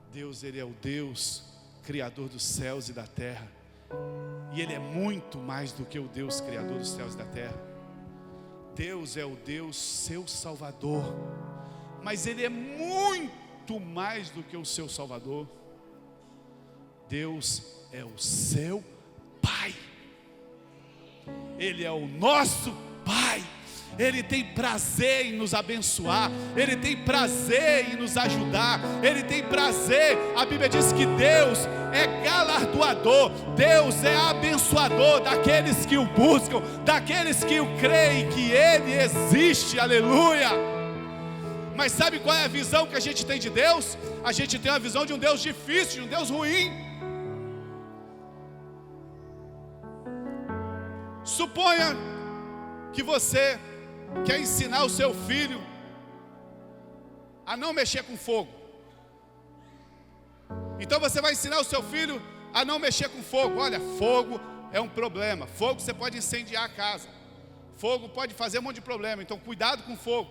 Speaker 1: Deus, Ele é o Deus Criador dos céus e da terra. E Ele é muito mais do que o Deus Criador dos céus e da terra. Deus é o Deus seu Salvador. Mas Ele é muito mais do que o seu Salvador. Deus é o seu Pai. Ele é o nosso Pai. Ele tem prazer em nos abençoar. Ele tem prazer em nos ajudar. Ele tem prazer. A Bíblia diz que Deus é galardoador. Deus é abençoador daqueles que o buscam, daqueles que o creem que Ele existe. Aleluia. Mas sabe qual é a visão que a gente tem de Deus? A gente tem a visão de um Deus difícil, de um Deus ruim. Suponha que você quer ensinar o seu filho a não mexer com fogo. Então você vai ensinar o seu filho a não mexer com fogo. Olha, fogo é um problema. Fogo você pode incendiar a casa. Fogo pode fazer um monte de problema. Então cuidado com fogo.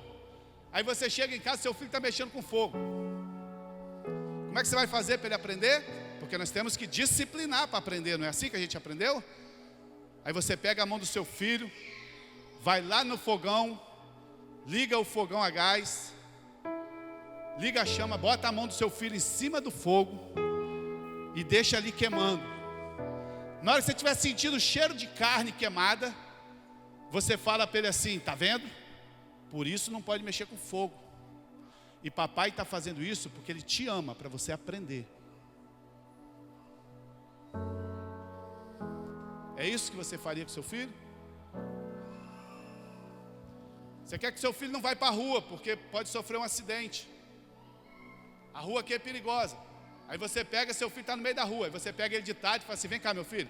Speaker 1: Aí você chega em casa e seu filho está mexendo com fogo. Como é que você vai fazer para ele aprender? Porque nós temos que disciplinar para aprender. Não é assim que a gente aprendeu? Aí você pega a mão do seu filho, vai lá no fogão, liga o fogão a gás, liga a chama, bota a mão do seu filho em cima do fogo e deixa ali queimando. Na hora que você estiver sentindo o cheiro de carne queimada, você fala para ele assim: tá vendo? Por isso não pode mexer com fogo. E papai está fazendo isso porque ele te ama, para você aprender. É isso que você faria com seu filho? Você quer que seu filho não vá para a rua, porque pode sofrer um acidente. A rua aqui é perigosa. Aí você pega, seu filho está no meio da rua. Aí você pega ele de tarde e fala assim: vem cá, meu filho.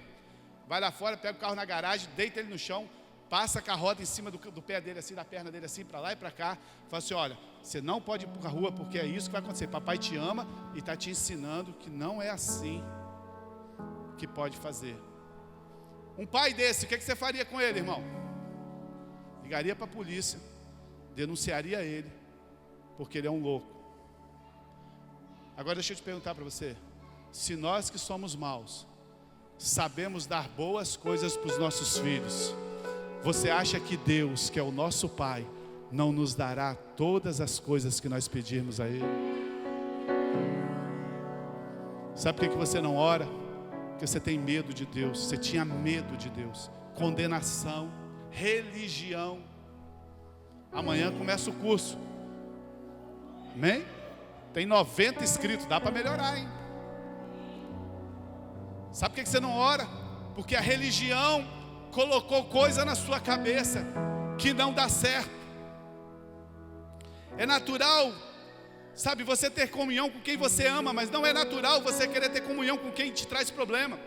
Speaker 1: Vai lá fora, pega o carro na garagem, deita ele no chão, passa com a roda em cima do pé dele assim, da perna dele assim, para lá e para cá. Fala assim: olha, você não pode ir para a rua, porque é isso que vai acontecer. Papai te ama e está te ensinando que não é assim que pode fazer. Um pai desse, o que você faria com ele, irmão? Ligaria para a polícia, denunciaria ele, porque ele é um louco. Agora deixa eu te perguntar para você: se nós que somos maus sabemos dar boas coisas para os nossos filhos, você acha que Deus, que é o nosso Pai, não nos dará todas as coisas que nós pedirmos a Ele? Sabe por que você não ora? Porque você tem medo de Deus. Você tinha medo de Deus. Condenação, religião. Amanhã começa o curso. Amém? Tem 90 inscritos, dá para melhorar, hein? Sabe por que você não ora? Porque a religião colocou coisa na sua cabeça que não dá certo. É natural, sabe, você ter comunhão com quem você ama, mas não é natural você querer ter comunhão com quem te traz problema.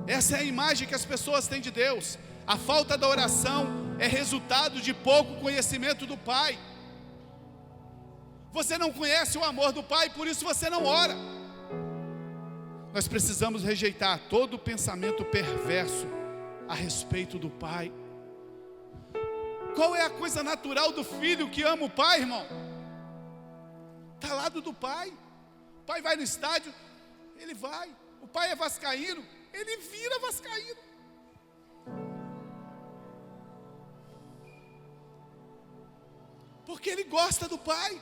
Speaker 1: Essa é a imagem que as pessoas têm de Deus. A falta da oração é resultado de pouco conhecimento do Pai. Você não conhece o amor do Pai, por isso você não ora. Nós precisamos rejeitar todo pensamento perverso a respeito do Pai. Qual é a coisa natural do filho que ama o pai, irmão? Está ao lado do pai. O pai vai no estádio, ele vai. O pai é vascaíno, ele vira vascaíno. Porque ele gosta do pai.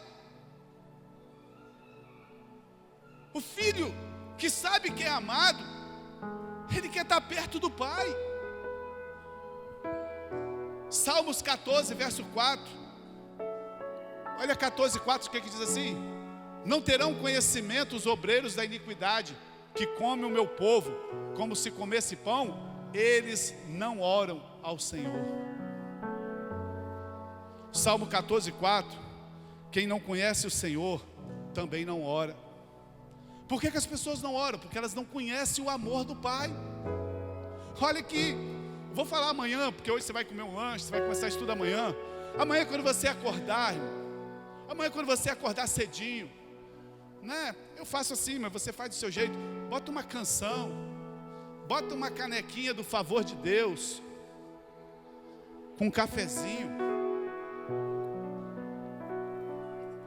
Speaker 1: O filho que sabe que é amado, ele quer estar perto do pai. Salmos 14, verso 4. Olha 14, 4, o que diz assim? Não terão conhecimento os obreiros da iniquidade, que comem o meu povo, como se comesse pão, eles não oram ao Senhor. Salmo 14, 4. Quem não conhece o Senhor, também não ora. Por que as pessoas não oram? Porque elas não conhecem o amor do Pai. Olha aqui, vou falar amanhã, porque hoje você vai comer um lanche, você vai começar estudo amanhã. Amanhã quando você acordar, irmão, amanhã quando você acordar cedinho, né? Eu faço assim, mas você faz do seu jeito. Bota uma canção, bota uma canequinha do favor de Deus, com um cafezinho,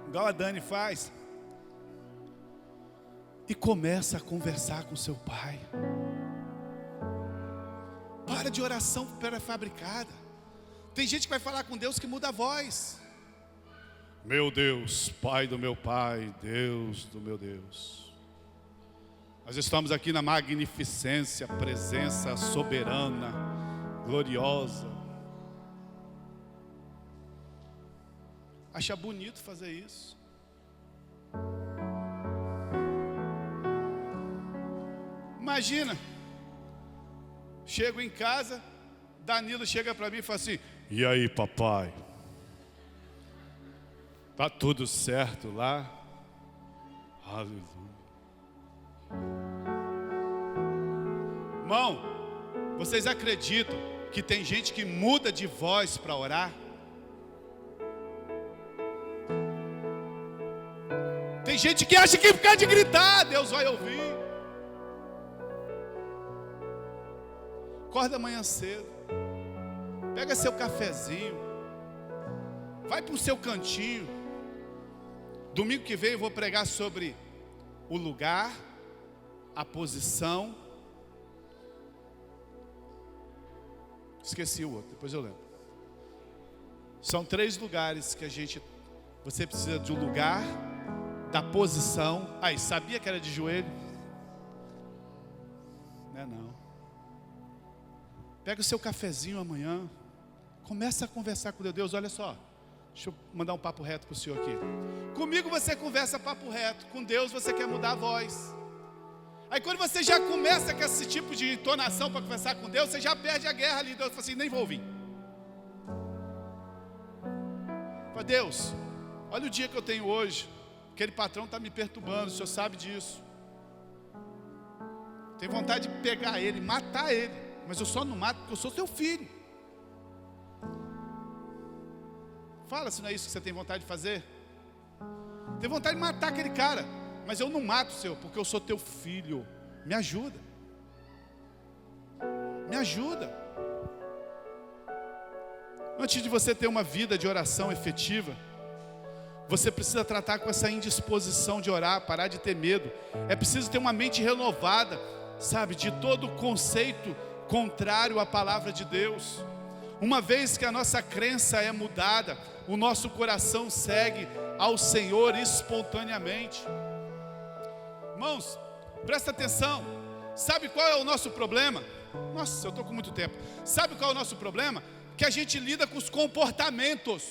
Speaker 1: igual a Dani faz, e começa a conversar com seu pai. Para de oração pré-fabricada. Tem gente que vai falar com Deus que muda a voz. Meu Deus, Pai do meu Pai, Deus do meu Deus. Nós estamos aqui na magnificência, presença soberana, gloriosa. Acha bonito fazer isso. Imagina, chego em casa, Danilo chega para mim e fala assim: e aí, papai? Tá tudo certo lá? Aleluia. Irmão, vocês acreditam que tem gente que muda de voz para orar? Tem gente que acha que ficar de gritar, Deus vai ouvir. Acorda amanhã cedo, pega seu cafezinho, vai para o seu cantinho. Domingo que vem eu vou pregar sobre o lugar, a posição. Esqueci o outro, depois eu lembro. São 3 lugares que você precisa de um lugar, da posição. Aí, sabia que era de joelho? Não é não. Pega o seu cafezinho amanhã, começa a conversar com Deus. Olha só, deixa eu mandar um papo reto para o senhor aqui. Comigo você conversa papo reto, com Deus você quer mudar a voz. Aí quando você já começa com esse tipo de entonação para conversar com Deus, você já perde a guerra ali. Deus fala assim: nem vou ouvir. Fala: Deus, olha o dia que eu tenho hoje. Aquele patrão está me perturbando, o senhor sabe disso. Tenho vontade de pegar ele, matar ele. Mas eu só não mato porque eu sou seu filho. Fala se não é isso que você tem vontade de fazer. Tem vontade de matar aquele cara, mas eu não mato, Senhor, porque eu sou teu filho. Me ajuda. Me ajuda. Antes de você ter uma vida de oração efetiva, você precisa tratar com essa indisposição de orar, parar de ter medo. É preciso ter uma mente renovada, sabe, de todo o conceito contrário à palavra de Deus. Uma vez que a nossa crença é mudada, o nosso coração segue ao Senhor espontaneamente. Irmãos, presta atenção. Sabe qual é o nosso problema? Nossa, eu estou com muito tempo. Sabe qual é o nosso problema? Que a gente lida com os comportamentos.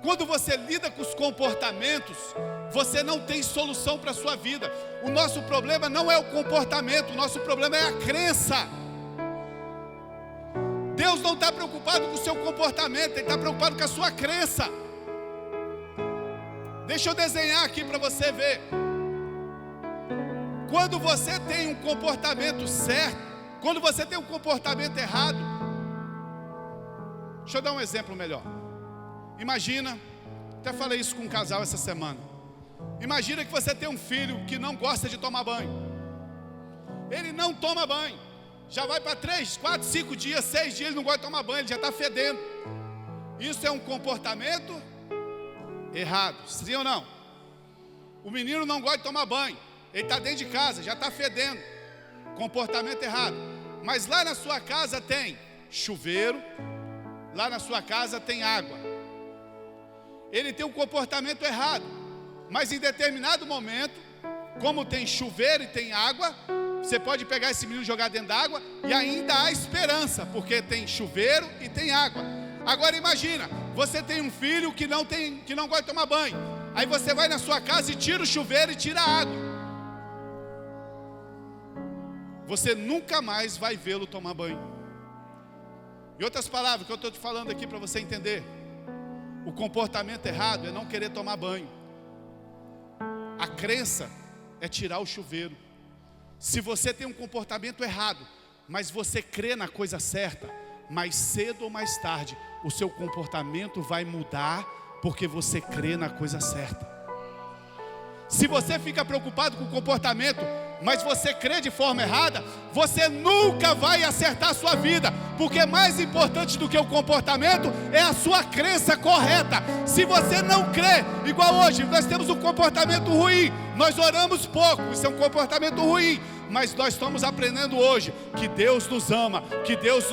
Speaker 1: Quando você lida com os comportamentos, você não tem solução para a sua vida. O nosso problema não é o comportamento, o nosso problema é a crença. Deus não está preocupado com o seu comportamento, Ele está preocupado com a sua crença. Deixa eu desenhar aqui para você ver. Quando você tem um comportamento certo, Quando você tem um comportamento errado, deixa eu dar um exemplo melhor. Imagina, até falei isso com um casal essa semana. Imagina que você tem um filho que não gosta de tomar banho. Ele não toma banho. Já vai para 3, 4, 5 dias, 6 dias, ele não gosta de tomar banho, ele já está fedendo. Isso é um comportamento errado, sim ou não? O menino não gosta de tomar banho, ele está dentro de casa, já está fedendo. Comportamento errado. Mas lá na sua casa tem chuveiro, lá na sua casa tem água. Ele tem um comportamento errado, mas em determinado momento, como tem chuveiro e tem água, você pode pegar esse menino e jogar dentro da água, e ainda há esperança, porque tem chuveiro e tem água. Agora imagina, você tem um filho que não gosta de tomar banho. Aí você vai na sua casa e tira o chuveiro e tira a água. Você nunca mais vai vê-lo tomar banho. Em outras palavras, o que eu estou te falando aqui para você entender, o comportamento errado é não querer tomar banho. A crença é tirar o chuveiro. Se você tem um comportamento errado, mas você crê na coisa certa, mais cedo ou mais tarde, o seu comportamento vai mudar, porque você crê na coisa certa. Se você fica preocupado com o comportamento, mas você crê de forma errada, você nunca vai acertar a sua vida, porque mais importante do que o comportamento é a sua crença correta. Se você não crê, igual hoje, nós temos um comportamento ruim, nós oramos pouco, isso é um comportamento ruim, mas nós estamos aprendendo hoje que Deus nos ama, que Deus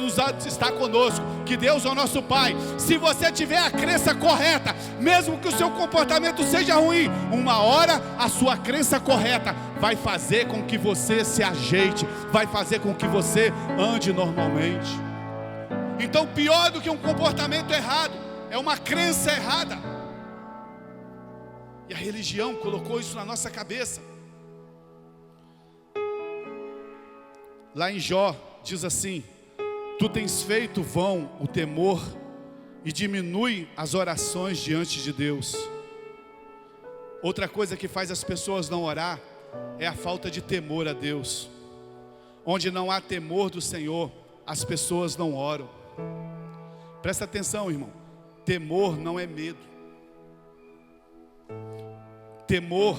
Speaker 1: está conosco, que Deus é o nosso Pai. Se você tiver a crença correta, mesmo que o seu comportamento seja ruim, uma hora a sua crença correta vai fazer com que você se ajeite, vai fazer com que você ande normalmente. Então, pior do que um comportamento errado é uma crença errada. E a religião colocou isso na nossa cabeça. Lá em Jó diz assim: tu tens feito vão o temor e diminui as orações diante de Deus. Outra coisa que faz as pessoas não orar é a falta de temor a Deus. Onde não há temor do Senhor, as pessoas não oram. Presta atenção, irmão. Temor não é medo. Temor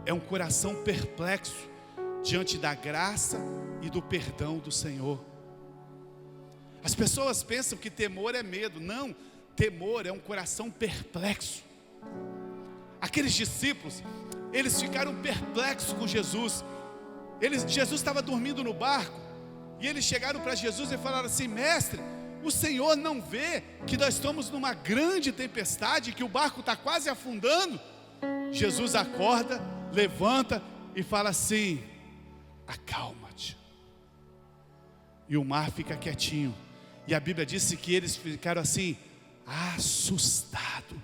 Speaker 1: é um coração perplexo diante da graça e do perdão do Senhor. As pessoas pensam que temor é medo. Não, temor é um coração perplexo. Aqueles discípulos, eles ficaram perplexos com Jesus. Jesus estava dormindo no barco, e eles chegaram para Jesus e falaram assim: mestre, o Senhor não vê que nós estamos numa grande tempestade, que o barco está quase afundando? Jesus acorda, levanta e fala assim: acalma-te. E o mar fica quietinho. E a Bíblia disse que eles ficaram assim, assustado,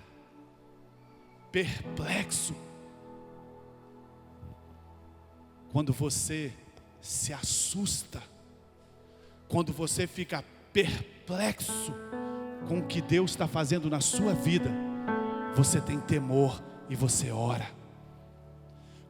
Speaker 1: perplexo. Quando você se assusta, quando você fica perplexo com o que Deus está fazendo na sua vida, você tem temor e você ora.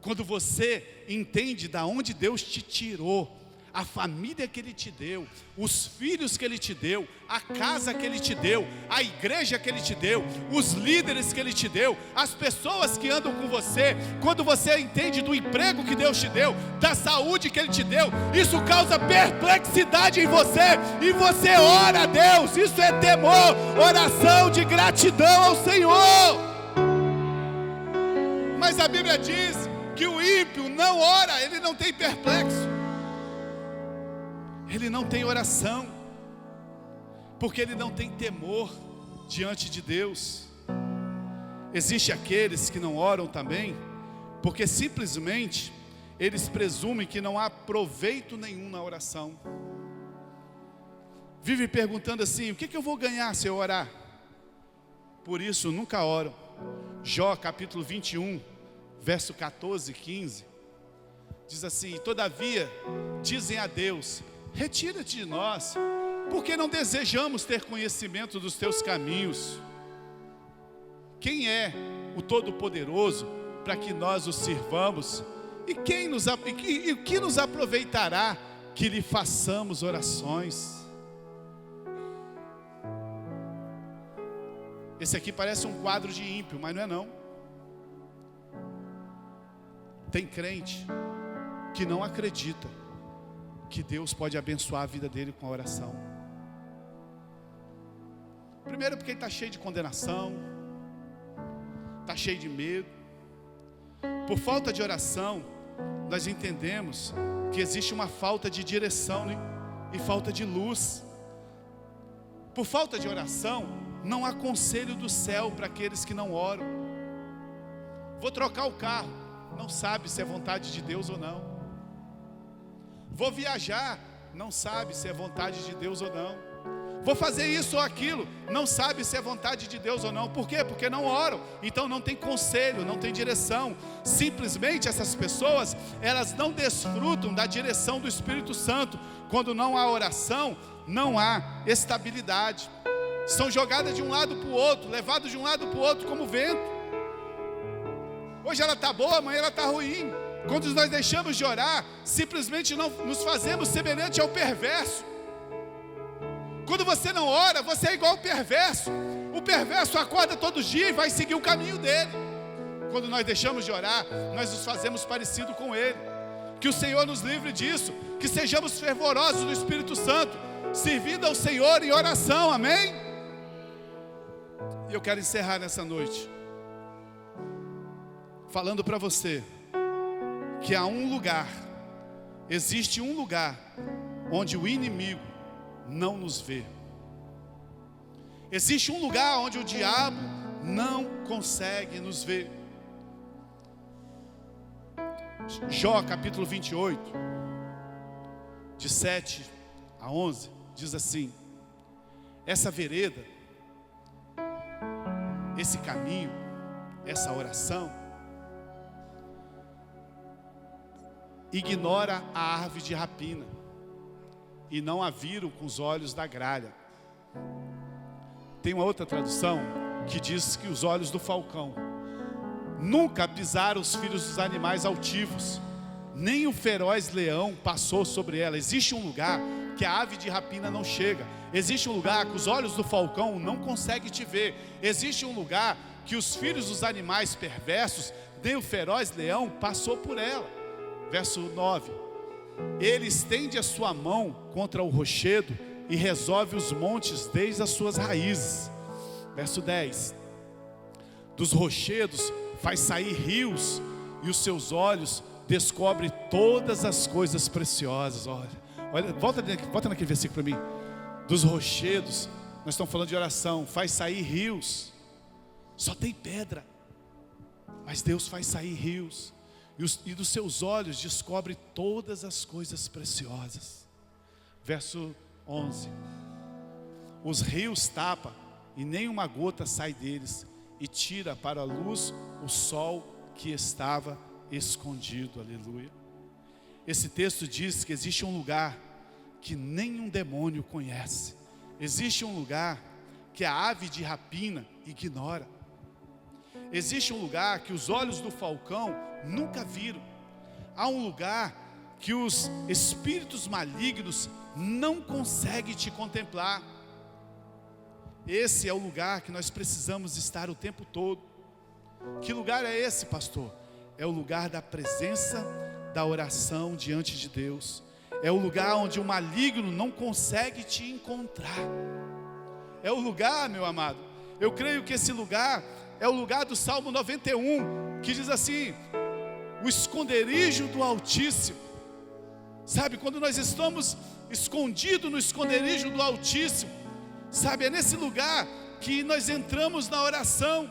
Speaker 1: Quando você entende de onde Deus te tirou, a família que Ele te deu, os filhos que Ele te deu, a casa que Ele te deu, a igreja que Ele te deu, os líderes que Ele te deu, as pessoas que andam com você, quando você entende do emprego que Deus te deu, da saúde que Ele te deu, isso causa perplexidade em você, e você ora a Deus. Isso é temor, oração de gratidão ao Senhor. Mas a Bíblia diz que o ímpio não ora, ele não tem perplexo, ele não tem oração, porque ele não tem temor diante de Deus. Existem aqueles que não oram também, porque simplesmente eles presumem que não há proveito nenhum na oração. Vive perguntando assim: o que eu vou ganhar se eu orar? Por isso nunca oram. Jó capítulo 21, verso 14 e 15, diz assim: todavia dizem a Deus, retira-te de nós, porque não desejamos ter conhecimento dos teus caminhos. Quem é o Todo-Poderoso para que nós o sirvamos? E o que nos aproveitará que lhe façamos orações. Esse aqui parece um quadro de ímpio, mas não é não. Tem crente que não acredita que Deus pode abençoar a vida dele com a oração. Primeiro porque ele está cheio de condenação, está cheio de medo. Por falta de oração, nós entendemos que existe uma falta de direção e falta de luz. Por falta de oração, não há conselho do céu para aqueles que não oram. Vou trocar o carro, não sabe se é vontade de Deus ou não. Vou viajar, não sabe se é vontade de Deus ou não. Vou fazer isso ou aquilo, não sabe se é vontade de Deus ou não. Por quê? Porque não oram. Então não tem conselho, não tem direção. Simplesmente essas pessoas, elas não desfrutam da direção do Espírito Santo. Quando não há oração, não há estabilidade. São jogadas de um lado para o outro, levadas de um lado para o outro como vento. Hoje ela está boa, amanhã ela está ruim. Quando nós deixamos de orar, simplesmente não nos fazemos semelhante ao perverso. Quando você não ora, você é igual ao perverso. O perverso acorda todo dia e vai seguir o caminho dele. Quando nós deixamos de orar, nós nos fazemos parecido com ele. Que o Senhor nos livre disso. Que sejamos fervorosos no Espírito Santo, servindo ao Senhor em oração, amém? E eu quero encerrar nessa noite falando para você que há um lugar, existe um lugar onde o inimigo não nos vê. Existe um lugar onde o diabo não consegue nos ver. Jó capítulo 28, de 7 a 11, diz assim: essa vereda, esse caminho, essa oração, ignora a árvore de rapina, e não a viram com os olhos da gralha. Tem uma outra tradução que diz que os olhos do falcão nunca pisaram os filhos dos animais altivos, nem o feroz leão passou sobre ela. Existe um lugar que a ave de rapina não chega. Existe um lugar que os olhos do falcão não conseguem te ver. Existe um lugar que os filhos dos animais perversos, nem o feroz leão passou por ela. Verso 9: ele estende a sua mão contra o rochedo e resolve os montes desde as suas raízes. Verso 10: dos rochedos faz sair rios, e os seus olhos descobre todas as coisas preciosas. Olha, volta naquele versículo para mim. Dos rochedos, nós estamos falando de oração, faz sair rios. Só tem pedra, mas Deus faz sair rios. E dos seus olhos descobre todas as coisas preciosas. Verso 11: os rios tapa e nem uma gota sai deles, e tira para a luz o sol que estava escondido. Aleluia. Esse texto diz que existe um lugar que nenhum demônio conhece. Existe um lugar que a ave de rapina ignora. Existe um lugar que os olhos do falcão nunca viram. Há um lugar que os espíritos malignos não conseguem te contemplar. Esse é o lugar que nós precisamos estar o tempo todo. Que lugar é esse, pastor? É o lugar da presença, da oração diante de Deus. É o lugar onde o maligno não consegue te encontrar. É o lugar, meu amado, eu creio que esse lugar é o lugar do Salmo 91, que diz assim: o esconderijo do Altíssimo. Sabe, quando nós estamos escondidos no esconderijo do Altíssimo, sabe, é nesse lugar que nós entramos na oração.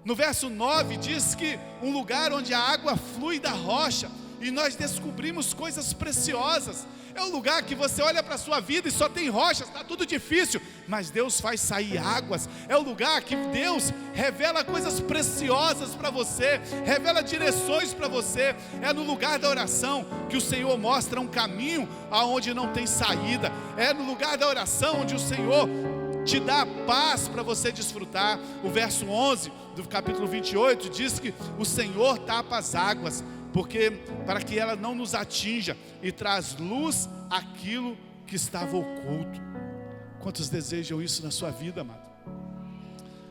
Speaker 1: No verso 9 diz que um lugar onde a água flui da rocha, e nós descobrimos coisas preciosas. É um lugar que você olha para a sua vida e só tem rochas, está tudo difícil, mas Deus faz sair águas. É o lugar que Deus revela coisas preciosas para você, revela direções para você. É no lugar da oração que o Senhor mostra um caminho aonde não tem saída. É no lugar da oração onde o Senhor te dá paz para você desfrutar. O verso 11 do capítulo 28 diz que o Senhor tapa as águas, porque para que ela não nos atinja, e traz luz àquilo que estava oculto. Quantos desejam isso na sua vida, amado?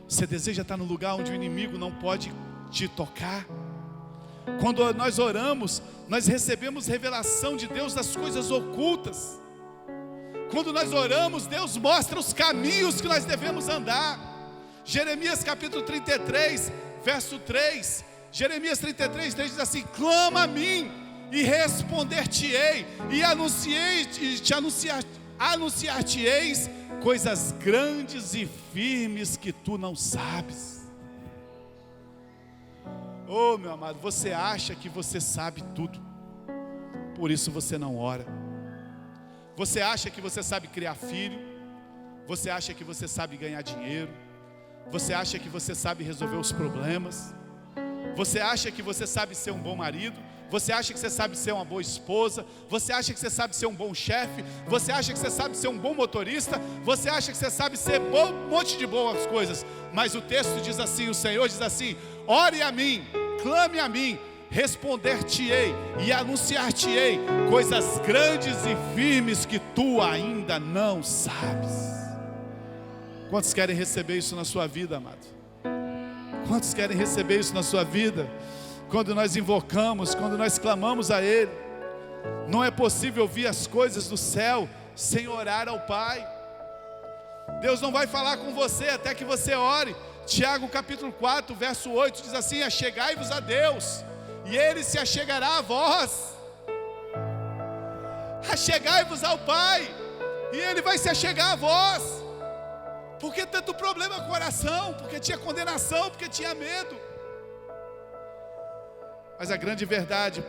Speaker 1: Você deseja estar no lugar onde o inimigo não pode te tocar? Quando nós oramos, nós recebemos revelação de Deus das coisas ocultas. Quando nós oramos, Deus mostra os caminhos que nós devemos andar. Jeremias capítulo 33, verso 3. Jeremias 33, 3 diz assim: clama a mim e responder-te-ei, e anunciar-te-eis coisas grandes e firmes que tu não sabes. Oh, meu amado, você acha que você sabe tudo, por isso você não ora. Você acha que você sabe criar filho, você acha que você sabe ganhar dinheiro, você acha que você sabe resolver os problemas, você acha que você sabe ser um bom marido, você acha que você sabe ser uma boa esposa, você acha que você sabe ser um bom chefe, você acha que você sabe ser um bom motorista, você acha que você sabe ser um monte de boas coisas. Mas o texto diz assim, o Senhor diz assim: ore a mim, clame a mim, responder-te-ei e anunciar-te-ei coisas grandes e firmes que tu ainda não sabes. Quantos querem receber isso na sua vida, amado? Quantos querem receber isso na sua vida? Quando nós invocamos, quando nós clamamos a Ele, não é possível ouvir as coisas do céu sem orar ao Pai. Deus não vai falar com você até que você ore. Tiago capítulo 4, verso 8 diz assim: achegai-vos a Deus, e Ele se achegará a vós. Achegai-vos ao Pai, e Ele vai se achegar a vós. Por que tanto problema com o coração? Porque tinha condenação, porque tinha medo. Mas a grande verdade,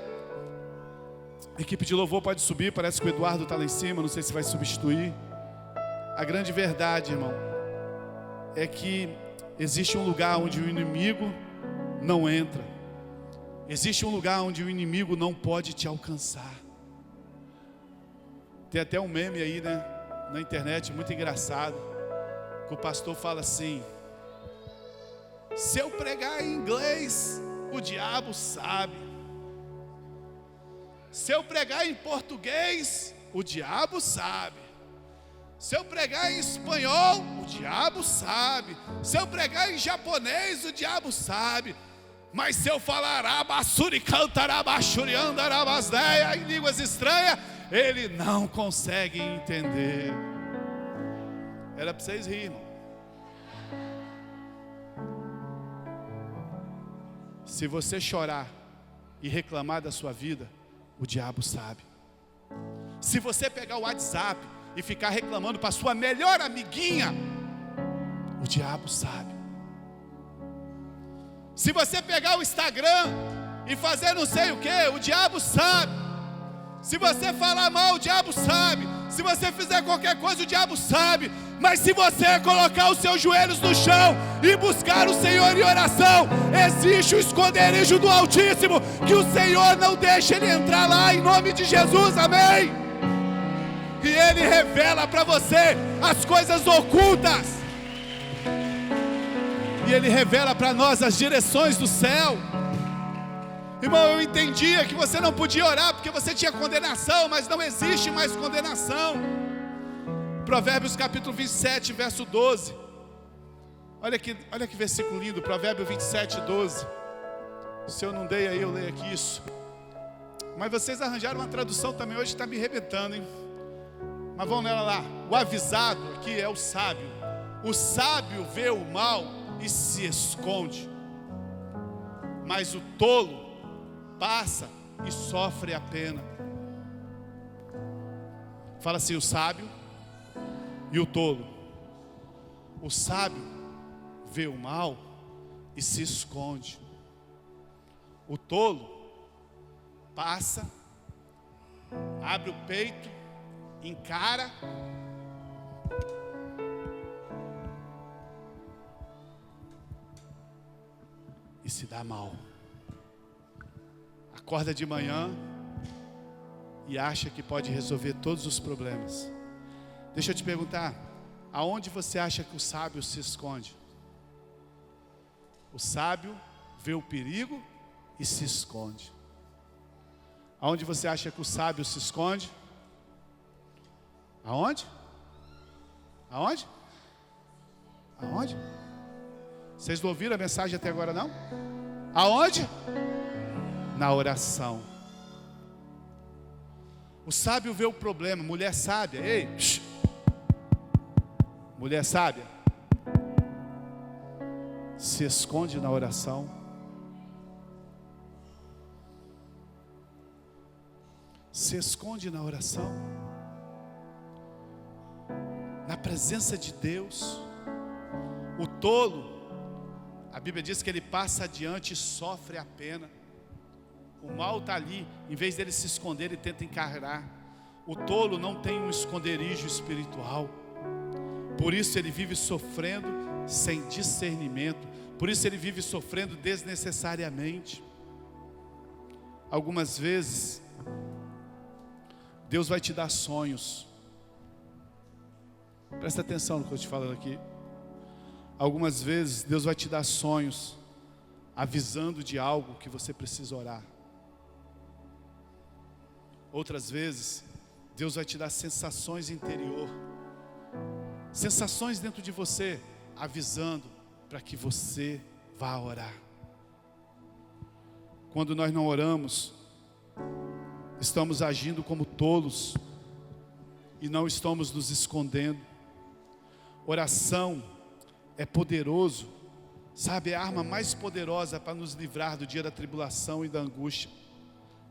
Speaker 1: a equipe de louvor pode subir, parece que o Eduardo está lá em cima, não sei se vai substituir. A grande verdade, irmão, é que existe um lugar onde o inimigo não entra. Existe um lugar onde o inimigo não pode te alcançar. Tem até um meme aí, né, na internet, muito engraçado, que o pastor fala assim: se eu pregar em inglês, o diabo sabe. Se eu pregar em português, o diabo sabe. Se eu pregar em espanhol, o diabo sabe. Se eu pregar em japonês, o diabo sabe. Mas se eu falar abassuri cantarabachuri andarabasdeia em línguas estranhas, ele não consegue entender. Era para vocês rirem, irmão. Se você chorar e reclamar da sua vida, o diabo sabe. Se você pegar o WhatsApp e ficar reclamando para sua melhor amiguinha, o diabo sabe. Se você pegar o Instagram e fazer não sei o que, o diabo sabe. Se você falar mal, o diabo sabe. Se você fizer qualquer coisa, o diabo sabe. Mas se você colocar os seus joelhos no chão e buscar o Senhor em oração, existe o esconderijo do Altíssimo, que o Senhor não deixa ele entrar lá, em nome de Jesus, amém? E Ele revela para você as coisas ocultas, e Ele revela para nós as direções do céu. Irmão, eu entendia que você não podia orar porque você tinha condenação, mas não existe mais condenação. Provérbios capítulo 27, verso 12. Olha que versículo lindo, Provérbio 27, 12. Se eu não dei aí, eu leio aqui isso. Mas vocês arranjaram uma tradução também, hoje está me arrebentando, hein? Mas vamos nela lá. O avisado aqui é o sábio. O sábio vê o mal e se esconde, mas o tolo passa e sofre a pena. Fala assim: o sábio e o tolo. O sábio vê o mal e se esconde. O tolo passa, abre o peito, encara e se dá mal. Acorda de manhã e acha que pode resolver todos os problemas. Deixa eu te perguntar, aonde você acha que o sábio se esconde? O sábio vê o perigo e se esconde. Aonde você acha que o sábio se esconde? Aonde? Aonde? Aonde? Vocês não ouviram a mensagem até agora, não? Aonde? Na oração. O sábio vê o problema. Mulher sábia, ei, mulher sábia, se esconde na oração. Se esconde na oração, na presença de Deus. O tolo, a Bíblia diz que ele passa adiante e sofre a pena. O mal está ali, em vez dele se esconder, ele tenta encarar. O tolo não tem um esconderijo espiritual, por isso ele vive sofrendo sem discernimento, por isso ele vive sofrendo desnecessariamente. Algumas vezes Deus vai te dar sonhos. Presta atenção no que eu estou te falando aqui. Algumas vezes Deus vai te dar sonhos, avisando de algo que você precisa orar. Outras vezes Deus vai te dar sensações interior, sensações dentro de você, avisando para que você vá orar. Quando nós não oramos, estamos agindo como tolos e não estamos nos escondendo. Oração é poderoso, sabe, é a arma mais poderosa para nos livrar do dia da tribulação e da angústia.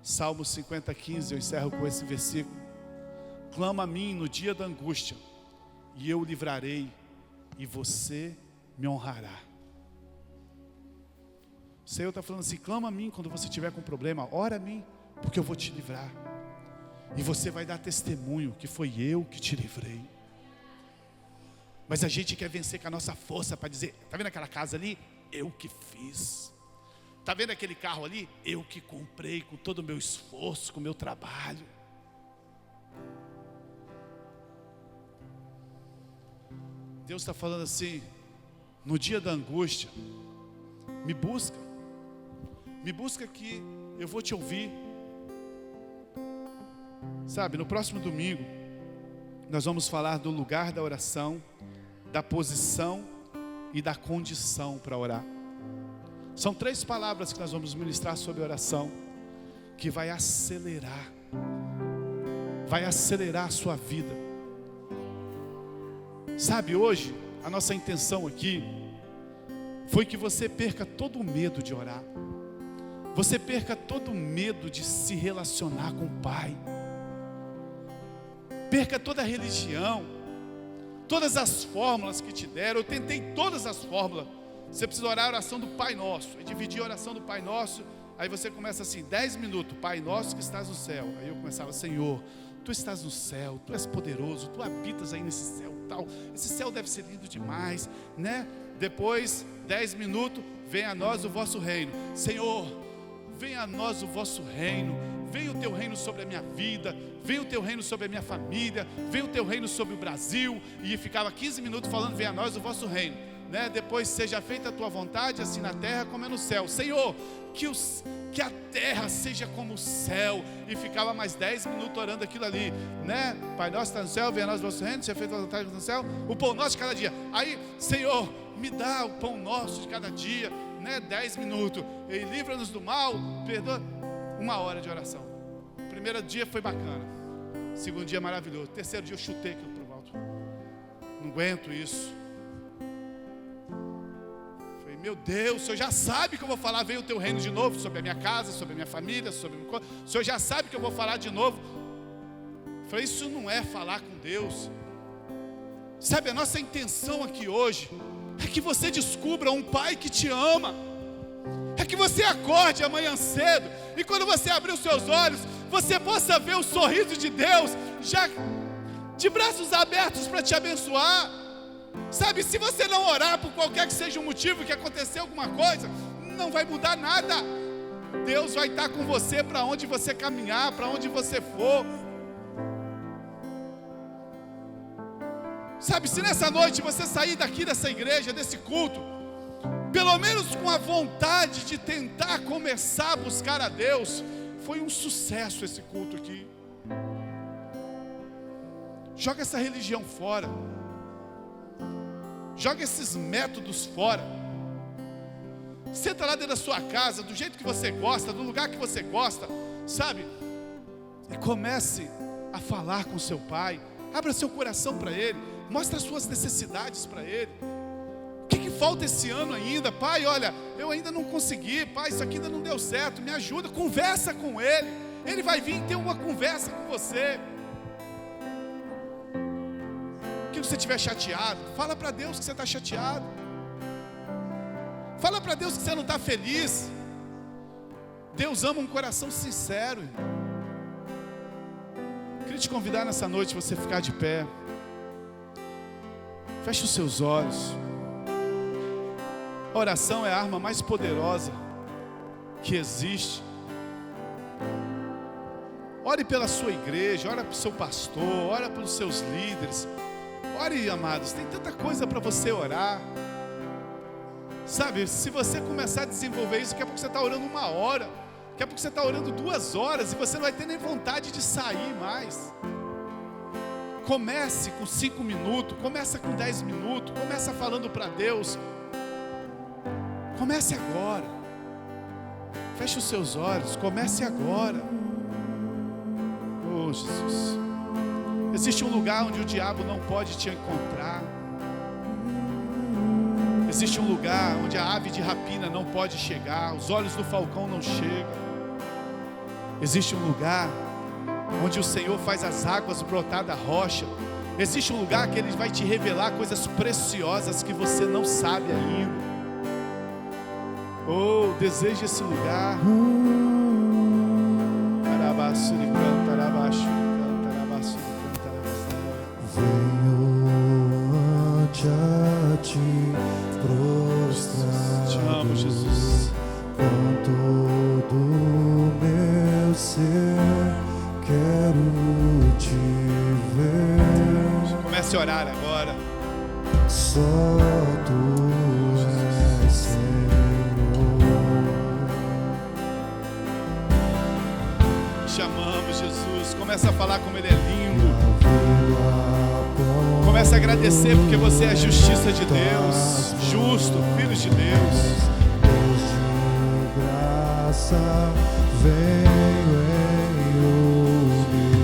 Speaker 1: Salmo 50:15, eu encerro com esse versículo. Clama a mim no dia da angústia, e eu o livrarei, e você me honrará. O Senhor está falando assim: clama a mim quando você estiver com problema, ora a mim, porque eu vou te livrar. E você vai dar testemunho que foi eu que te livrei. Mas a gente quer vencer com a nossa força para dizer: está vendo aquela casa ali? Eu que fiz. Está vendo aquele carro ali? Eu que comprei com todo o meu esforço, com o meu trabalho. Deus está falando assim: no dia da angústia, me busca que eu vou te ouvir. Sabe, no próximo domingo nós vamos falar do lugar da oração, da posição e da condição para orar. São 3 palavras que nós vamos ministrar sobre oração, que vai acelerar a sua vida. Sabe, hoje a nossa intenção aqui foi que você perca todo o medo de orar, você perca todo o medo de se relacionar com o Pai, perca toda a religião, todas as fórmulas que te deram. Eu tentei todas as fórmulas. Você precisa orar a oração do Pai Nosso, e dividir a oração do Pai Nosso. Aí você começa assim, 10 minutos, Pai Nosso que estás no céu. Aí eu começava: Senhor, Tu estás no céu, Tu és poderoso, Tu habitas aí nesse céu tal. Esse céu deve ser lindo demais, né? Depois, 10 minutos, venha a nós o vosso reino. Senhor, venha a nós o vosso reino. Venha o Teu reino sobre a minha vida, venha o Teu reino sobre a minha família, venha o Teu reino sobre o Brasil. E ficava 15 minutos falando: venha a nós o vosso reino, né? Depois: seja feita a Tua vontade, assim na terra como é no céu. Senhor, que a terra seja como o céu. E ficava mais 10 minutos orando aquilo ali, né? Pai nosso que está no céu, venha a nós o vosso reino, seja feita a tua vontade no céu, o pão nosso de cada dia. Aí: Senhor, me dá o pão nosso de cada dia, né? 10 minutos. E livra-nos do mal, perdoa. 1 hora de oração. O primeiro dia foi bacana, o segundo dia maravilhoso, o terceiro dia eu chutei aquilo para o alto. Não aguento isso. Falei: meu Deus, o Senhor já sabe que eu vou falar: vem o Teu reino de novo sobre a minha casa, sobre a minha família, sobre o Senhor já sabe que eu vou falar de novo. Falei: isso não é falar com Deus. Sabe, a nossa intenção aqui hoje é que você descubra um Pai que te ama. É que você acorde amanhã cedo, e quando você abrir os seus olhos, você possa ver o sorriso de Deus, já de braços abertos para te abençoar. Sabe, se você não orar por qualquer que seja o motivo, que aconteceu alguma coisa, não vai mudar nada. Deus vai estar com você para onde você caminhar, para onde você for. Sabe, se nessa noite você sair daqui dessa igreja, desse culto, pelo menos com a vontade de tentar começar a buscar a Deus, Foi um sucesso esse culto aqui. Joga essa religião fora. Joga esses métodos fora. Senta lá dentro da sua casa, do jeito que você gosta, do lugar que você gosta, sabe? E comece a falar com seu pai. Abra seu coração para ele. Mostre as suas necessidades para ele. O que falta esse ano ainda? Pai, olha, eu ainda não consegui. Pai, isso aqui ainda não deu certo. Me ajuda, conversa com ele. Ele vai vir ter uma conversa com você. Que você estiver chateado, fala para Deus que você está chateado. Fala para Deus que você não está feliz. Deus ama um coração sincero. Queria te convidar nessa noite você ficar de pé. Feche os seus olhos. A oração é a arma mais poderosa que existe. Ore pela sua igreja, ore pelo seu pastor, ore pelos seus líderes. Ore, amados, tem tanta coisa para você orar. Sabe, se você começar a desenvolver isso, daqui a pouco você está orando 1 hora, daqui a pouco você está orando 2 horas, e você não vai ter nem vontade de sair mais. Comece com 5 minutos, comece com 10 minutos, comece falando para Deus. Comece agora. Feche os seus olhos, comece agora. Oh, Jesus. Existe um lugar onde o diabo não pode te encontrar. Existe um lugar onde a ave de rapina não pode chegar, os olhos do falcão não chegam. Existe um lugar onde o Senhor faz as águas brotar da rocha. Existe um lugar que Ele vai te revelar coisas preciosas que você não sabe ainda. Oh, deseja esse lugar.
Speaker 2: Venho ante a ti prostrar.
Speaker 1: Te amo, Jesus.
Speaker 2: Com todo meu ser quero te ver.
Speaker 1: Comece a orar agora.
Speaker 2: Só tu és Senhor.
Speaker 1: Chamamos Jesus. Começa a falar como Ele é lindo. Comece a agradecer porque você é a justiça de Deus. Justo, filho de Deus.
Speaker 2: Deus de graça, venho em humildade,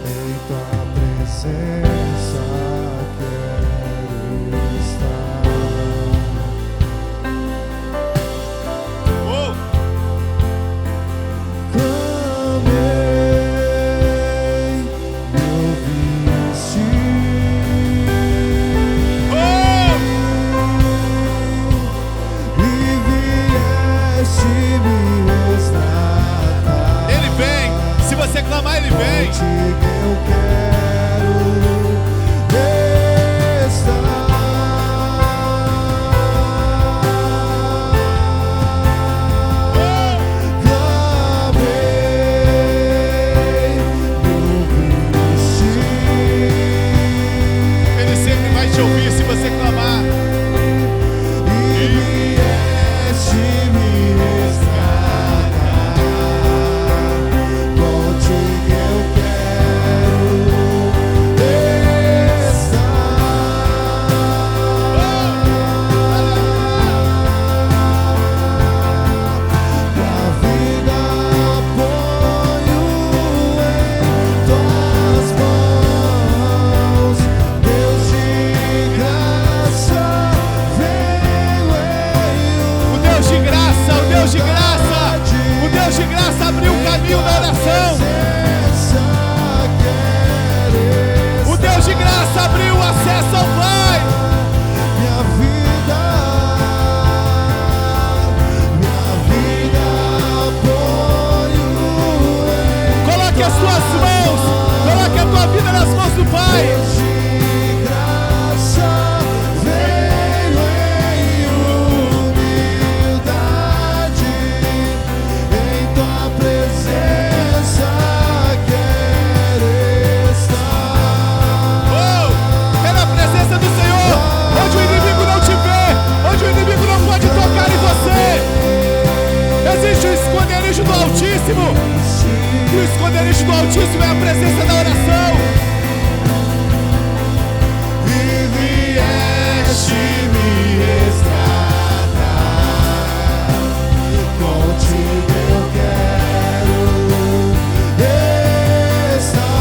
Speaker 2: em tua presença quero estar.
Speaker 1: Oh!
Speaker 2: Clamei, me ouviste. E vieste me resgatar.
Speaker 1: Ele vem. Se você clamar, Ele vem.
Speaker 2: Contigo eu quero estar. Clamei, me ouviste.
Speaker 1: Ele sempre vai te ouvir se você clamar.
Speaker 2: E vieste me resgatar. Contigo eu quero
Speaker 1: Existe Altíssimo. E o esconderijo do Altíssimo é a presença da oração.
Speaker 2: E vieste me resgatar. Contigo eu quero estar.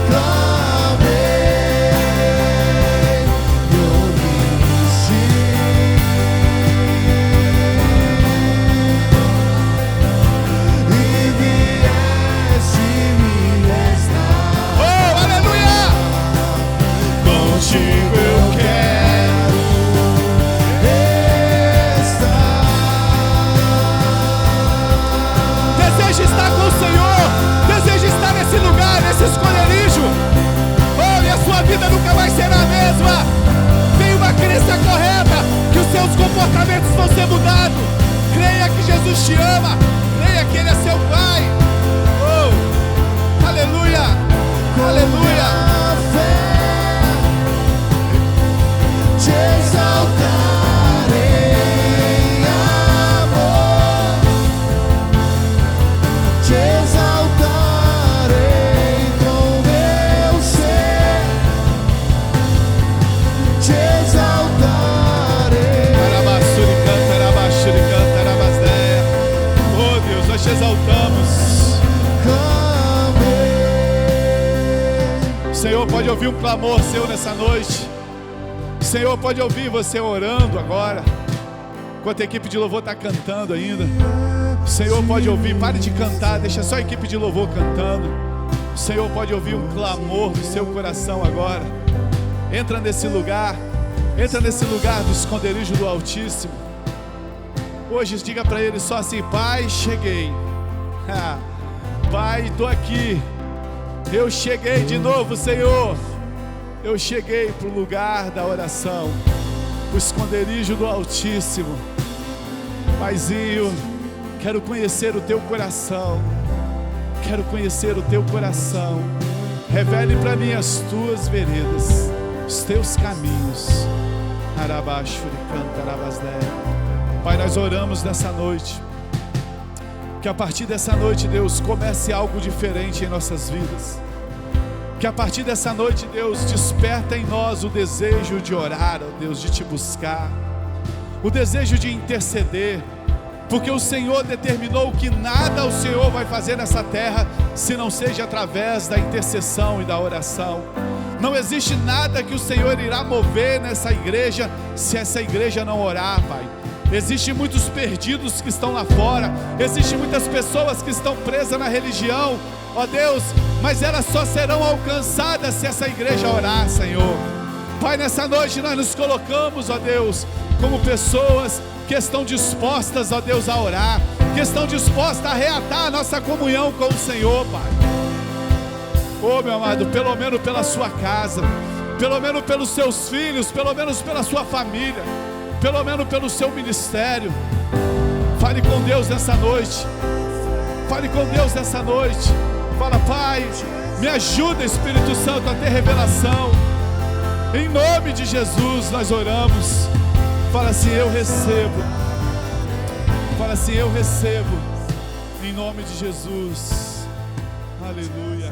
Speaker 2: Clamei, me ouviste. E vieste me resgatar.
Speaker 1: Oh, aleluia!
Speaker 2: Contigo eu quero estar.
Speaker 1: Deseja estar com o Senhor. Deseja estar nesse lugar, nesse esconderijo. Oh, e a sua vida nunca mais será a mesma. Tem uma crença correta que os seus comportamentos vão ser mudados. Creia que Jesus te ama. Creia que Ele é seu Pai. Oh, aleluia! Aleluia!
Speaker 2: A fé te exaltarei, amor. Te exaltarei com meu ser. Te exaltarei.
Speaker 1: Oh Deus, nós te exaltamos.
Speaker 2: Clamei.
Speaker 1: O Senhor pode ouvir um clamor seu nessa noite. O Senhor pode ouvir você orando agora, enquanto a equipe de louvor está cantando ainda. O Senhor pode ouvir, pare de cantar, deixa só a equipe de louvor cantando. O Senhor pode ouvir um clamor do seu coração agora. Entra nesse lugar do esconderijo do Altíssimo. Hoje diga para Ele só assim: Pai, cheguei. Pai, estou aqui. Eu cheguei de novo, Senhor. Eu cheguei para o lugar da oração, o esconderijo do Altíssimo. Paizinho, quero conhecer o Teu coração. Quero conhecer o Teu coração. Revele para mim as Tuas veredas, os Teus caminhos. Pai, nós oramos nessa noite, que a partir dessa noite, Deus, comece algo diferente em nossas vidas. Que a partir dessa noite, Deus, desperta em nós o desejo de orar, ó Deus, de Te buscar, o desejo de interceder, porque o Senhor determinou que nada o Senhor vai fazer nessa terra se não seja através da intercessão e da oração. Não existe nada que o Senhor irá mover nessa igreja se essa igreja não orar, Pai. Existem muitos perdidos que estão lá fora, existem muitas pessoas que estão presas na religião, ó Deus, mas elas só serão alcançadas se essa igreja orar, Senhor. Pai, nessa noite nós nos colocamos, ó Deus, como pessoas que estão dispostas, ó Deus, a orar, que estão dispostas a reatar a nossa comunhão com o Senhor, Pai. Oh, meu amado, pelo menos pela sua casa, pelo menos pelos seus filhos, pelo menos pela sua família, pelo menos pelo seu ministério. Fale com Deus nessa noite. Fale com Deus nessa noite. Fala: Pai, me ajuda, Espírito Santo, a ter revelação. Em nome de Jesus nós oramos. Fala assim: eu recebo. Fala assim: eu recebo. Em nome de Jesus. Aleluia.